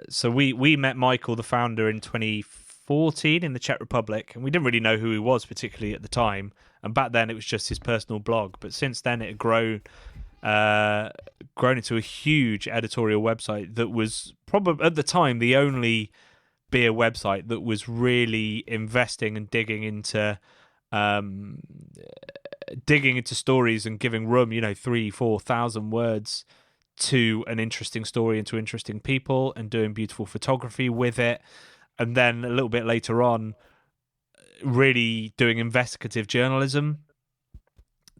B: so we met Michael, the founder, in 2014 in the Czech Republic, and we didn't really know who he was particularly at the time. And back then, it was just his personal blog. But since then, it had grown into a huge editorial website that was probably, at the time, the only beer website that was really investing and digging into stories and giving room, 3,000-4,000 words to an interesting story and to interesting people, and doing beautiful photography with it. And then a little bit later on, really doing investigative journalism,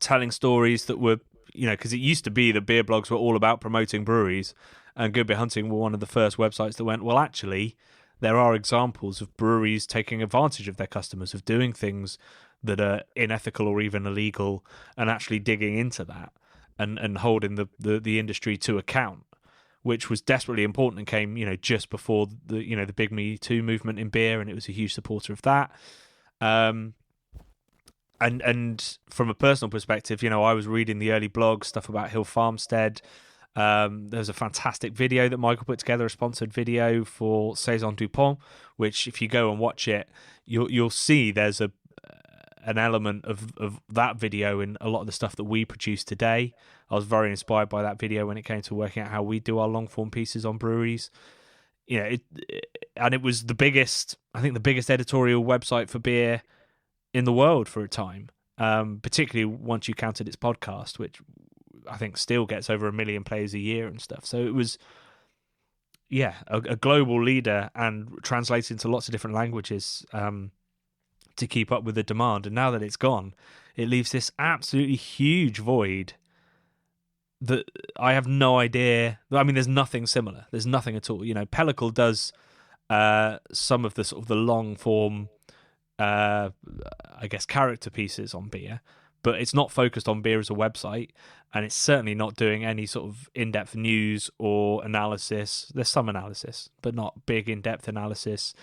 B: telling stories that were, because it used to be that beer blogs were all about promoting breweries, and Good Beer Hunting were one of the first websites that went, well, actually, there are examples of breweries taking advantage of their customers, of doing things that are unethical or even illegal, and actually digging into that and holding the industry to account, which was desperately important and came, just before the big Me Too movement in beer, and it was a huge supporter of that. And from a personal perspective, I was reading the early blogs, stuff about Hill Farmstead. There's a fantastic video that Michael put together, a sponsored video for Saison Dupont, which if you go and watch it, you'll see there's an element of that video in a lot of the stuff that we produce today. I was very inspired by that video when it came to working out how we do our long form pieces on breweries. And it was the biggest editorial website for beer in the world for a time, particularly once you counted its podcast, which I think still gets over 1 million plays a year and stuff. So it was, a global leader and translated into lots of different languages to keep up with the demand. And now that it's gone, it leaves this absolutely huge void that I have no idea. I mean, there's nothing similar. There's nothing at all. Pellicle does some of the sort of the long form, I guess, character pieces on beer, but it's not focused on beer as a website, and it's certainly not doing any sort of in-depth news or analysis. There's some analysis, but not big in-depth analysis.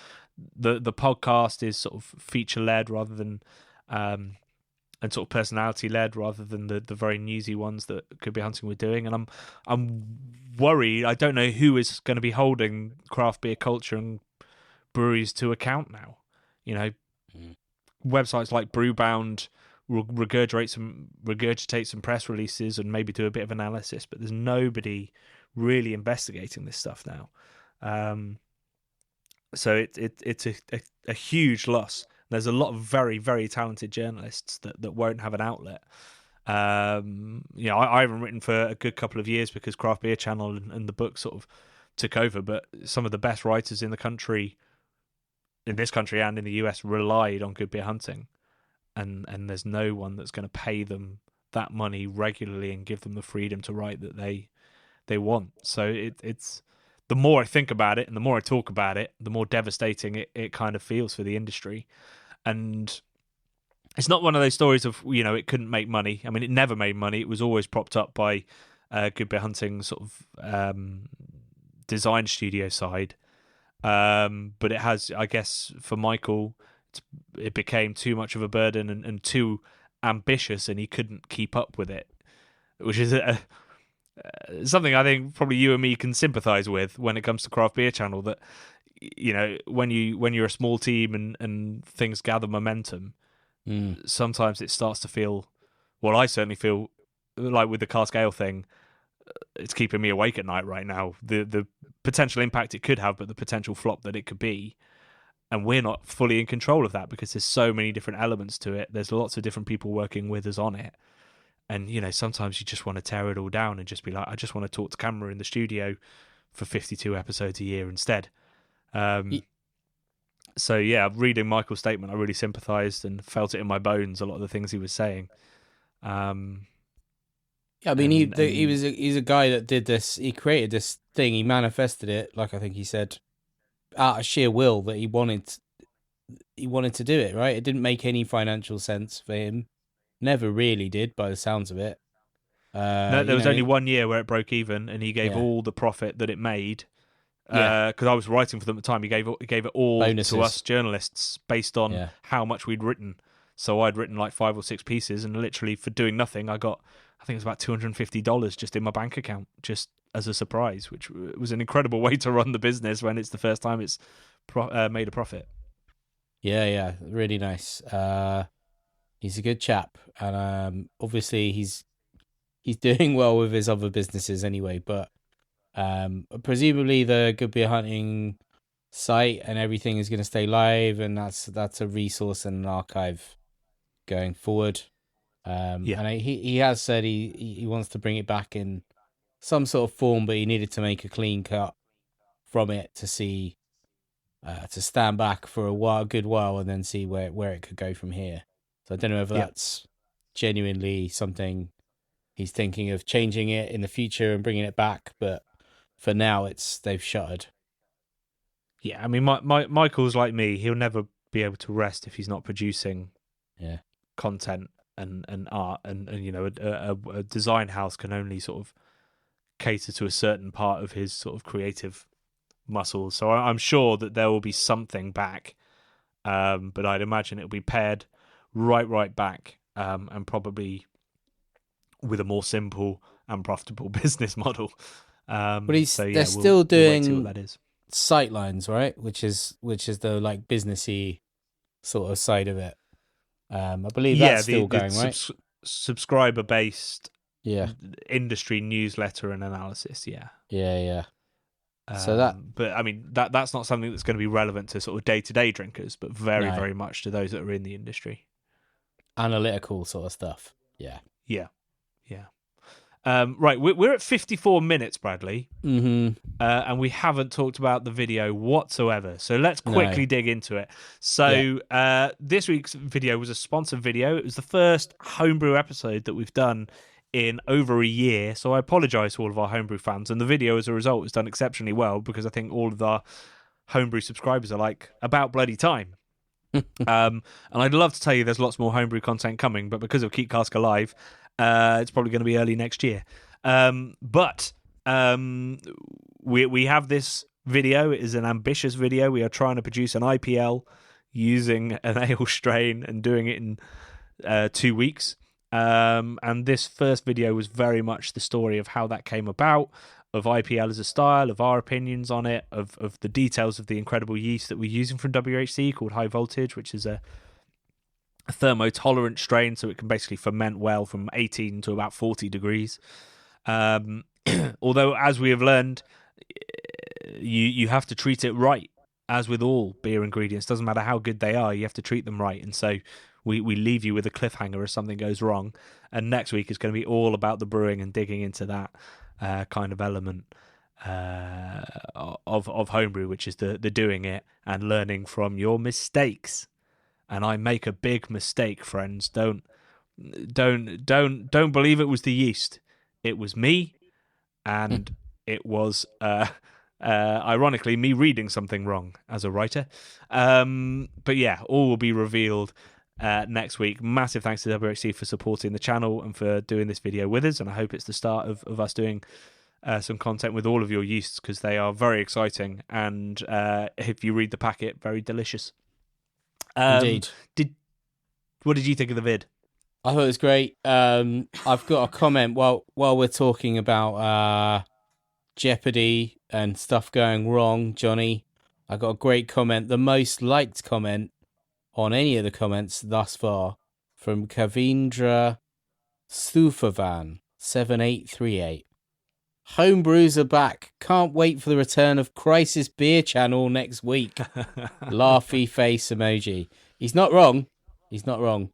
B: The podcast is sort of feature-led rather than and sort of personality-led rather than the very newsy ones that Good Beer Hunting were doing. And I'm worried. I don't know who is going to be holding craft beer culture and breweries to account now. Websites like Brewbound will regurgitate some press releases and maybe do a bit of analysis, but there's nobody really investigating this stuff now. So it's a huge loss. There's a lot of very, very talented journalists that won't have an outlet. I haven't written for a good couple of years because Craft Beer Channel and the book sort of took over, but some of the best writers in this country and in the US relied on Good Beer Hunting, and there's no one that's going to pay them that money regularly and give them the freedom to write that they they want. So it's the more I think about it and the more I talk about it, the more devastating it kind of feels for the industry. And it's not one of those stories of, it couldn't make money. I mean, it never made money. It was always propped up by Good Beer Hunting sort of design studio side. But it has, I guess, for Michael, it became too much of a burden and too ambitious, and he couldn't keep up with it, which is something I think probably you and me can sympathise with when it comes to Craft Beer Channel. That when you're a small team and things gather momentum, sometimes it starts to feel. Well, I certainly feel like with the cask ale thing, it's keeping me awake at night right now. The potential impact it could have, but the potential flop that it could be. And we're not fully in control of that because there's so many different elements to it. There's lots of different people working with us on it. And, sometimes you just want to tear it all down and just be like, I just want to talk to camera in the studio for 52 episodes a year instead. So, yeah, reading Michael's statement, I really sympathised and felt it in my bones, a lot of the things he was saying.
A: Yeah, I mean, he's a guy that did this. He created this thing. He manifested it, like I think he said, out of sheer will that he wanted to do it. Right? It didn't make any financial sense for him. Never really did, by the sounds of it.
B: No, there was only 1 year where it broke even, and he gave all the profit that it made. Because I was writing for them at the time, he gave it all
A: Bonuses
B: to us journalists based on how much we'd written. So I'd written like 5 or 6 pieces, and literally for doing nothing, I got, I think it was about $250 just in my bank account, just as a surprise, which was an incredible way to run the business when it's the first time it's made a profit.
A: Yeah, really nice. He's a good chap, and obviously he's doing well with his other businesses anyway. But presumably the Good Beer Hunting site and everything is going to stay live, and that's a resource and an archive going forward. And he has said he wants to bring it back in some sort of form, but he needed to make a clean cut from it to see to stand back for a good while, and then see where it could go from here. So I don't know if that's genuinely something he's thinking of changing it in the future and bringing it back, but for now they've shuttered.
B: Yeah, I mean, Michael's like me. He'll never be able to rest if he's not producing content and art. And a design house can only sort of cater to a certain part of his sort of creative muscles. So I'm sure that there will be something back, but I'd imagine it'll be pared right back, and probably with a more simple and profitable business model.
A: But they're still doing we'll what that is. Sightlines, right? Which is the like businessy sort of side of it. I believe that's still going, right?
B: Subscriber based, industry newsletter and analysis.
A: Yeah. So
B: but I mean that's not something that's going to be relevant to sort of day-to-day drinkers, but very much to those that are in the industry.
A: Analytical sort of stuff. Yeah.
B: Right, we're at 54 minutes, Bradley,
A: and
B: we haven't talked about the video whatsoever. So let's quickly dig into it. So this week's video was a sponsored video. It was the first Homebrew episode that we've done in over a year. So I apologise to all of our Homebrew fans. And the video, as a result, has done exceptionally well because I think all of our Homebrew subscribers are like, about bloody time. And I'd love to tell you there's lots more Homebrew content coming, but because of Keep Cask Alive, it's probably going to be early next year. But we have this video. It is an ambitious video. We are trying to produce an IPL using an ale strain and doing it in 2 weeks. And this first video was very much the story of how that came about, of IPL as a style, of our opinions on it, of the details of the incredible yeast that we're using from WHC called High Voltage, which is a thermotolerant strain, so it can basically ferment well from 18 to about 40 degrees. Although, as we have learned, you have to treat it right, as with all beer ingredients. Doesn't matter how good they are, you have to treat them right. And so we leave you with a cliffhanger if something goes wrong. And next week is going to be all about the brewing and digging into that kind of element of homebrew, which is the doing it and learning from your mistakes. And I make a big mistake, friends. Don't believe it was the yeast. It was me, and it was ironically me reading something wrong as a writer. But yeah, all will be revealed next week. Massive thanks to WHC for supporting the channel and for doing this video with us, and I hope it's the start of us doing some content with all of your yeasts, because they are very exciting, and if you read the packet, very delicious.
A: Indeed.
B: What did you think of the vid?
A: I thought it was great. I've got a comment while we're talking about Jeopardy and stuff going wrong, Johnny. I got a great comment, the most liked comment on any of the comments thus far, from Kavindra Sufavan 7838. Homebrews are back. Can't wait for the return of Crisis Beer Channel next week. Laughy face emoji. He's not wrong.
B: Nope.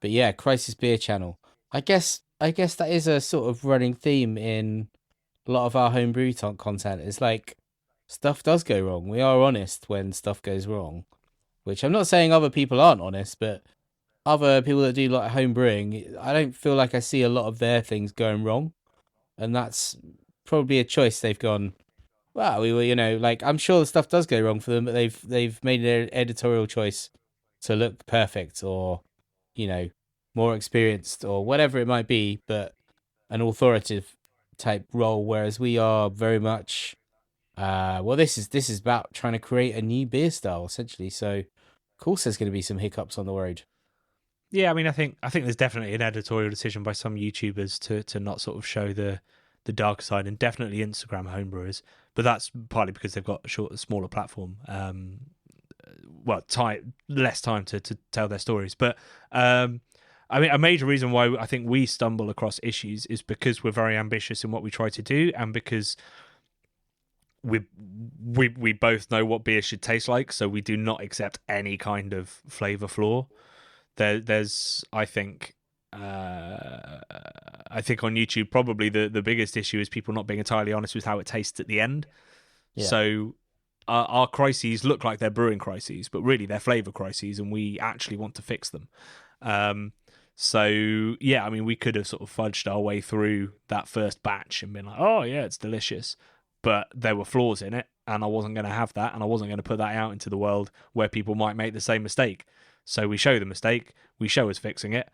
A: But yeah, Crisis Beer Channel. I guess that is a sort of running theme in a lot of our homebrew content. It's like stuff does go wrong. We are honest when stuff goes wrong, which I'm not saying other people aren't honest, but other people that do like home brewing, I don't feel like I see a lot of their things going wrong, and that's probably a choice they've gone. Well, we were, like, I'm sure the stuff does go wrong for them, but they've made an editorial choice to look perfect, or more experienced, or whatever it might be, but an authoritative type role, whereas we are very much this is about trying to create a new beer style, essentially. So of course there's going to be some hiccups on the road.
B: Yeah, I mean, I think there's definitely an editorial decision by some YouTubers to not sort of show the darker side, and definitely Instagram homebrewers, but that's partly because they've got a smaller platform, less time to tell their stories. But I mean, a major reason why I think we stumble across issues is because we're very ambitious in what we try to do, and because we both know what beer should taste like, so we do not accept any kind of flavor flaw. There's I think on YouTube probably the biggest issue is people not being entirely honest with how it tastes at the end. Yeah. So our crises look like they're brewing crises, but really they're flavor crises, and we actually want to fix them. So yeah, I mean, we could have sort of fudged our way through that first batch and been like, oh yeah, it's delicious, but there were flaws in it, and I wasn't going to have that, and I wasn't going to put that out into the world where people might make the same mistake. So we show the mistake, we show us fixing it,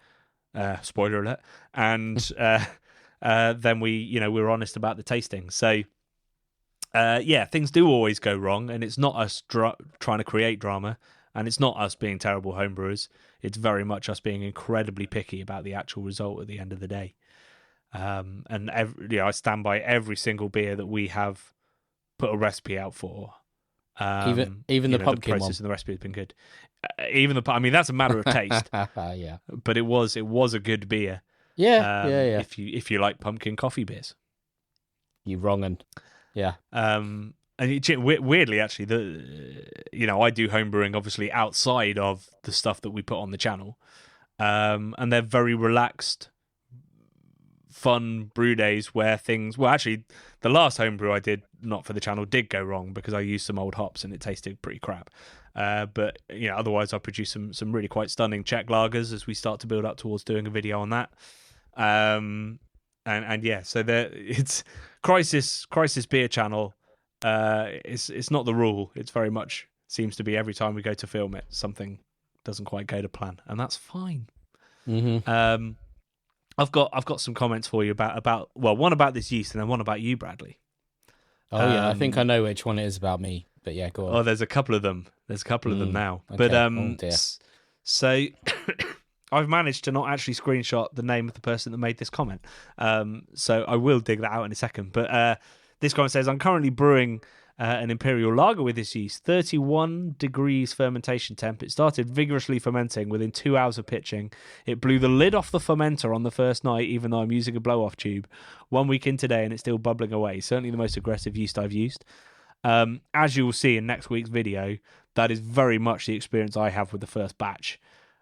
B: spoiler alert, and then we're honest about the tasting. So things do always go wrong, and it's not us trying to create drama, and it's not us being terrible homebrewers. It's very much us being incredibly picky about the actual result at the end of the day. And I stand by every single beer that we have put a recipe out for.
A: Even the pumpkin
B: the process and the recipe has been good. I mean, that's a matter of taste.
A: Yeah,
B: but it was a good beer.
A: Yeah.
B: If you like pumpkin coffee beers,
A: you wrongin'. Yeah.
B: And weirdly, actually, I do homebrewing obviously outside of the stuff that we put on the channel, and they're very relaxed, fun brew days where things. Well, actually, the last homebrew I did, not for the channel, did go wrong because I used some old hops and it tasted pretty crap. But otherwise I produced some really quite stunning Czech lagers as we start to build up towards doing a video on that. So it's Crisis Beer Channel. It's not the rule. It's very much seems to be every time we go to film it, something doesn't quite go to plan, and that's fine.
A: Mm-hmm.
B: I've got some comments for you about one about this yeast and then one about you, Bradley.
A: Oh yeah, I think I know which one it is about me. But yeah, go on.
B: Oh, there's a couple of them. There's a couple of them now.
A: Okay.
B: But so I've managed to not actually screenshot the name of the person that made this comment. So I will dig that out in a second. But this comment says, I'm currently brewing an imperial lager with this yeast, 31 degrees fermentation temp. It started vigorously fermenting within 2 hours of pitching. It blew the lid off the fermenter on the first night, even though I'm using a blow-off tube. 1 week in today, and it's still bubbling away. Certainly the most aggressive yeast I've used. As you will see in next week's video, that is very much the experience I have with the first batch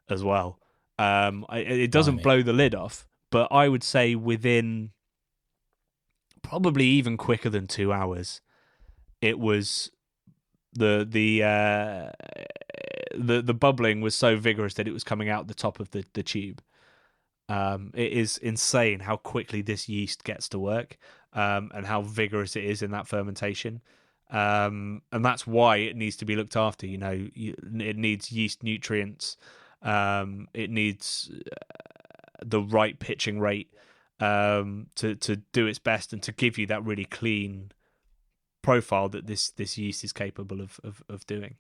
B: as well. It doesn't blow the lid off, but I would say within probably even quicker than 2 hours, it was the bubbling was so vigorous that it was coming out the top of the tube. It is insane how quickly this yeast gets to work, and how vigorous it is in that fermentation. And that's why it needs to be looked after. It needs yeast nutrients. It needs the right pitching rate to do its best and to give you that really clean profile that this yeast is capable of doing.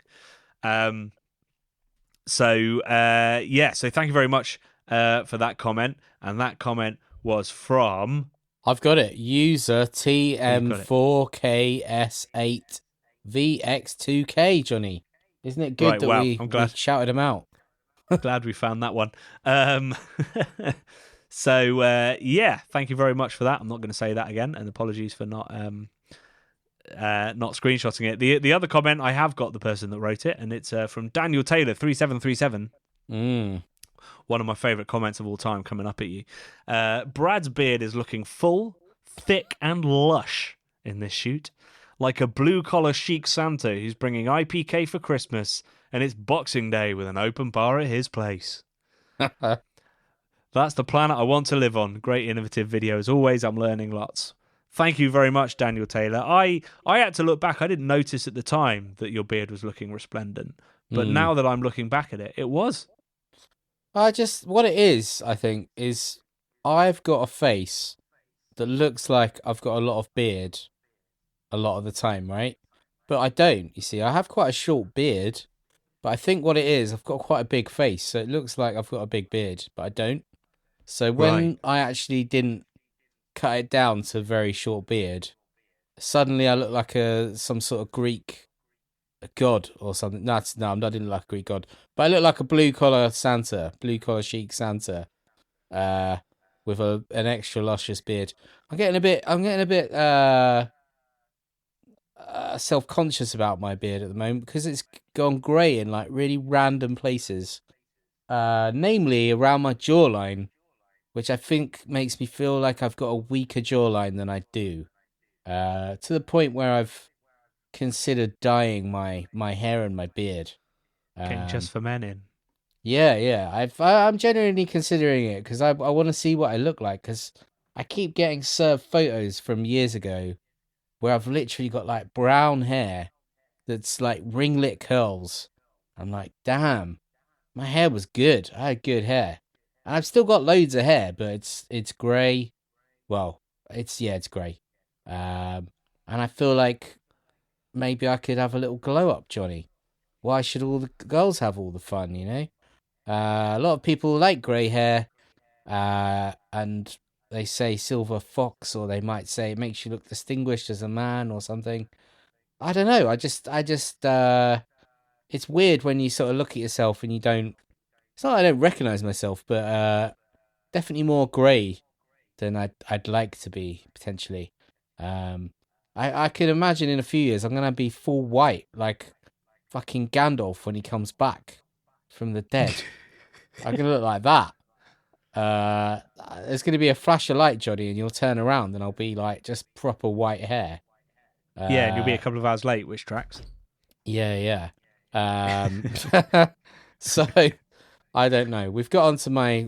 B: So thank you very much for that comment. And that comment was from...
A: I've got it. User TM4KS8VX2K, Johnny. Isn't it good that we shouted him out?
B: Glad we found that one. So thank you very much for that. I'm not going to say that again, and apologies for not screenshotting it. The other comment, I have got the person that wrote it, and it's from Daniel Taylor 3737. One of my favourite comments of all time coming up at you. Brad's beard is looking full, thick, and lush in this shoot, like a blue-collar chic Santa who's bringing IPK for Christmas, and it's Boxing Day with an open bar at his place. That's the planet I want to live on. Great innovative video as always. I'm learning lots. Thank you very much, Daniel Taylor. I had to look back. I didn't notice at the time that your beard was looking resplendent, but now that I'm looking back at it, it was.
A: What it is, I think, is I've got a face that looks like I've got a lot of beard a lot of the time, right? But I don't, you see. I have quite a short beard, but I think what it is, I've got quite a big face, so it looks like I've got a big beard, but I don't. So when I actually didn't cut it down to a very short beard, suddenly I look like some sort of Greek god or something. No, I didn't look like a Greek god, but I look like a blue collar chic Santa, with an extra luscious beard. I'm getting a bit self-conscious about my beard at the moment because it's gone grey in like really random places, namely around my jawline, which I think makes me feel like I've got a weaker jawline than I do, to the point where I've considered dyeing my hair and my beard.
B: Getting just for men in.
A: Yeah. I'm genuinely considering it because I want to see what I look like, because I keep getting served photos from years ago where I've literally got like brown hair that's like ringlet curls. I'm like, damn, my hair was good. I had good hair. And I've still got loads of hair, but it's grey. Well, it's grey. And I feel like maybe I could have a little glow up, Johnny. Why should all the girls have all the fun, you know? A lot of people like grey hair, and they say silver fox, or they might say it makes you look distinguished as a man or something. I don't know. I just it's weird when you sort of look at yourself and you don't... It's not that I don't recognise myself, but definitely more grey than I'd like to be, potentially. I can imagine in a few years I'm going to be full white, like fucking Gandalf when he comes back from the dead. I'm going to look like that. There's going to be a flash of light, Johnny, and you'll turn around and I'll be like just proper white hair.
B: And you'll be a couple of hours late, which tracks.
A: Yeah. So I don't know. We've got onto my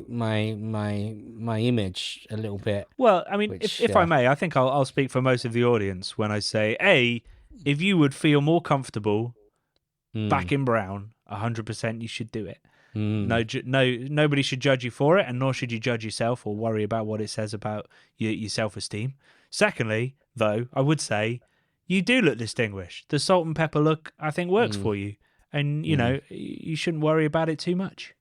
A: image a little bit.
B: Well, I mean, if I may, I think I'll speak for most of the audience when I say, if you would feel more comfortable back in brown, 100% you should do it. Nobody should judge you for it, and nor should you judge yourself or worry about what it says about your self-esteem. Secondly, though, I would say you do look distinguished. The salt and pepper look, I think, works for you, and you know you shouldn't worry about it too much.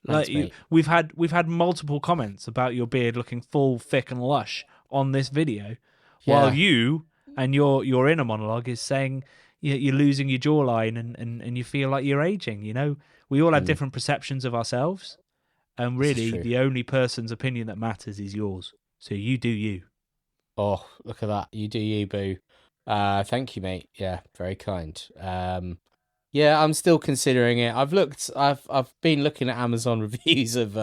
A: Thanks,
B: we've had multiple comments about your beard looking full, thick, and lush on this video, while you and your inner monologue is saying you're losing your jawline and you feel like you're aging. You know, we all have different perceptions of ourselves, and really the only person's opinion that matters is yours. So you do you.
A: Oh, look at that! You do you, boo. Thank you, mate. Yeah, very kind. Yeah, I'm still considering it. I've been looking at Amazon reviews of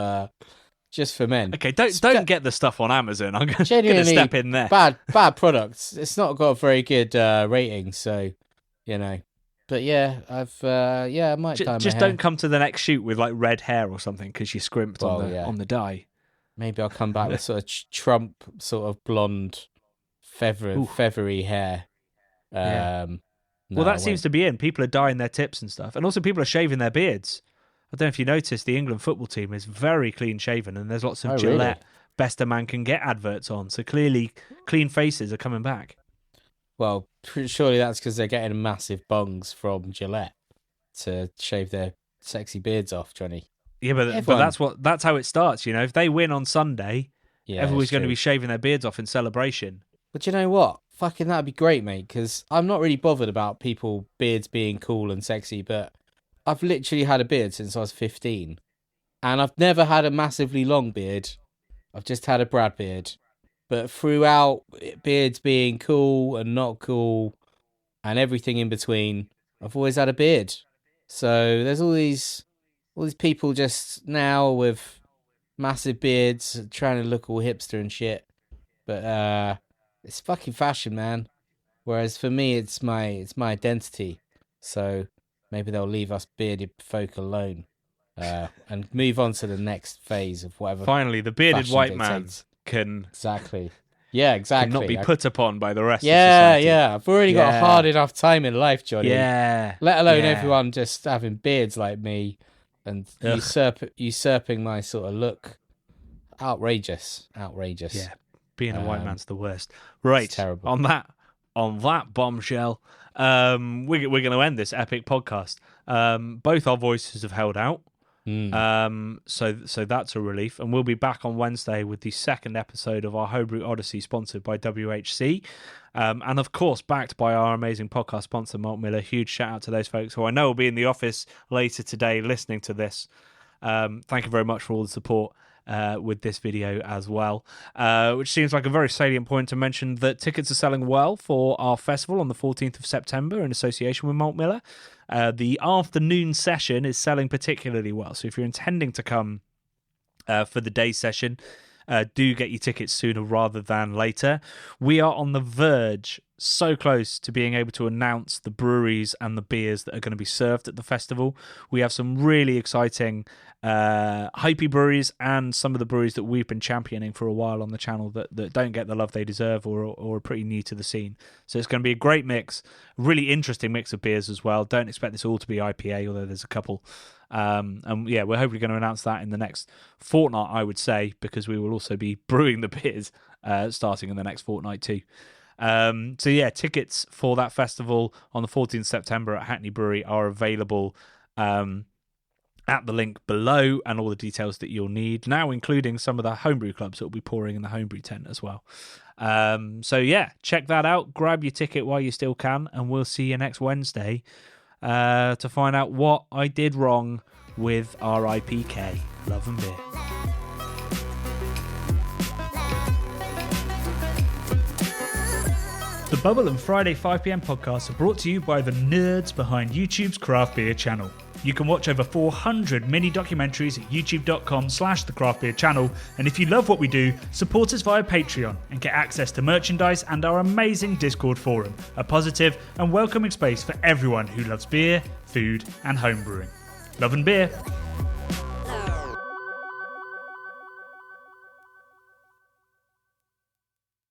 A: Just for Men.
B: Okay, don't get the stuff on Amazon. I'm going to step in there.
A: Bad products. It's not got a very good rating, so you know. But yeah, I might dye my
B: just
A: hair.
B: don't come to the next shoot with like red hair or something because you scrimped on the dye.
A: Maybe I'll come back with sort of Trump, sort of blonde, feathery hair.
B: Yeah.
A: No,
B: Well, that seems to be in. People are dyeing their tips and stuff. And also people are shaving their beards. I don't know if you noticed, the England football team is very clean shaven, and there's lots of Gillette
A: really?
B: Best a Man Can Get adverts on. So clearly clean faces are coming back.
A: Well, surely that's because they're getting massive bungs from Gillette to shave their sexy beards off, Johnny.
B: Yeah, but that's how it starts, you know. If they win on Sunday, everybody's going to be shaving their beards off in celebration.
A: But you know what? Fucking that'd be great, mate, because I'm not really bothered about people beards being cool and sexy, but I've literally had a beard since I was 15. And I've never had a massively long beard. I've just had a Brad beard. But throughout beards being cool and not cool and everything in between, I've always had a beard. So there's all these people just now with massive beards trying to look all hipster and shit. But it's fucking fashion, man. Whereas for me, it's my identity. So maybe they'll leave us bearded folk alone and move on to the next phase of whatever.
B: Finally, the bearded white man can
A: exactly
B: not be put upon by the rest of society.
A: Yeah. I've already got a hard enough time in life, Johnny.
B: Yeah.
A: Let alone everyone just having beards like me and usurping my sort of look. Outrageous.
B: Yeah. Being a white man's the worst. Right.
A: It's terrible.
B: On that bombshell, we're going to end this epic podcast. Both our voices have held out. So that's a relief, and we'll be back on Wednesday with the second episode of our Homebrew Odyssey, sponsored by WHC, and of course backed by our amazing podcast sponsor Malt Miller. Huge shout out to those folks who I know will be in the office later today listening to this. Thank you very much for all the support with this video as well, which seems like a very salient point to mention that tickets are selling well for our festival on the 14th of September in association with Malt Miller. The afternoon session is selling particularly well, so if you're intending to come for the day session, do get your tickets sooner rather than later. We are on the verge, so close to being able to announce the breweries and the beers that are going to be served at the festival. We have some really exciting hypey breweries and some of the breweries that we've been championing for a while on the channel that don't get the love they deserve or are pretty new to the scene. So it's going to be a great mix, really interesting mix of beers as well. Don't expect this all to be IPA, although there's a couple. And yeah, we're hopefully going to announce that in the next fortnight, I would say, because we will also be brewing the beers starting in the next fortnight too. So yeah, tickets for that festival on the 14th September at Hackney Brewery are available at the link below, and all the details that you'll need, now including some of the homebrew clubs that will be pouring in the homebrew tent as well. So yeah, check that out, grab your ticket while you still can, and we'll see you next Wednesday to find out what I did wrong with RIPK. Love and beer. The Bubble and Friday 5pm podcasts are brought to you by the nerds behind YouTube's craft beer channel. You can watch over 400 mini documentaries at youtube.com/the craft beer channel, and if you love what we do, support us via Patreon and get access to merchandise and our amazing Discord forum, a positive and welcoming space for everyone who loves beer, food and homebrewing. Love and beer.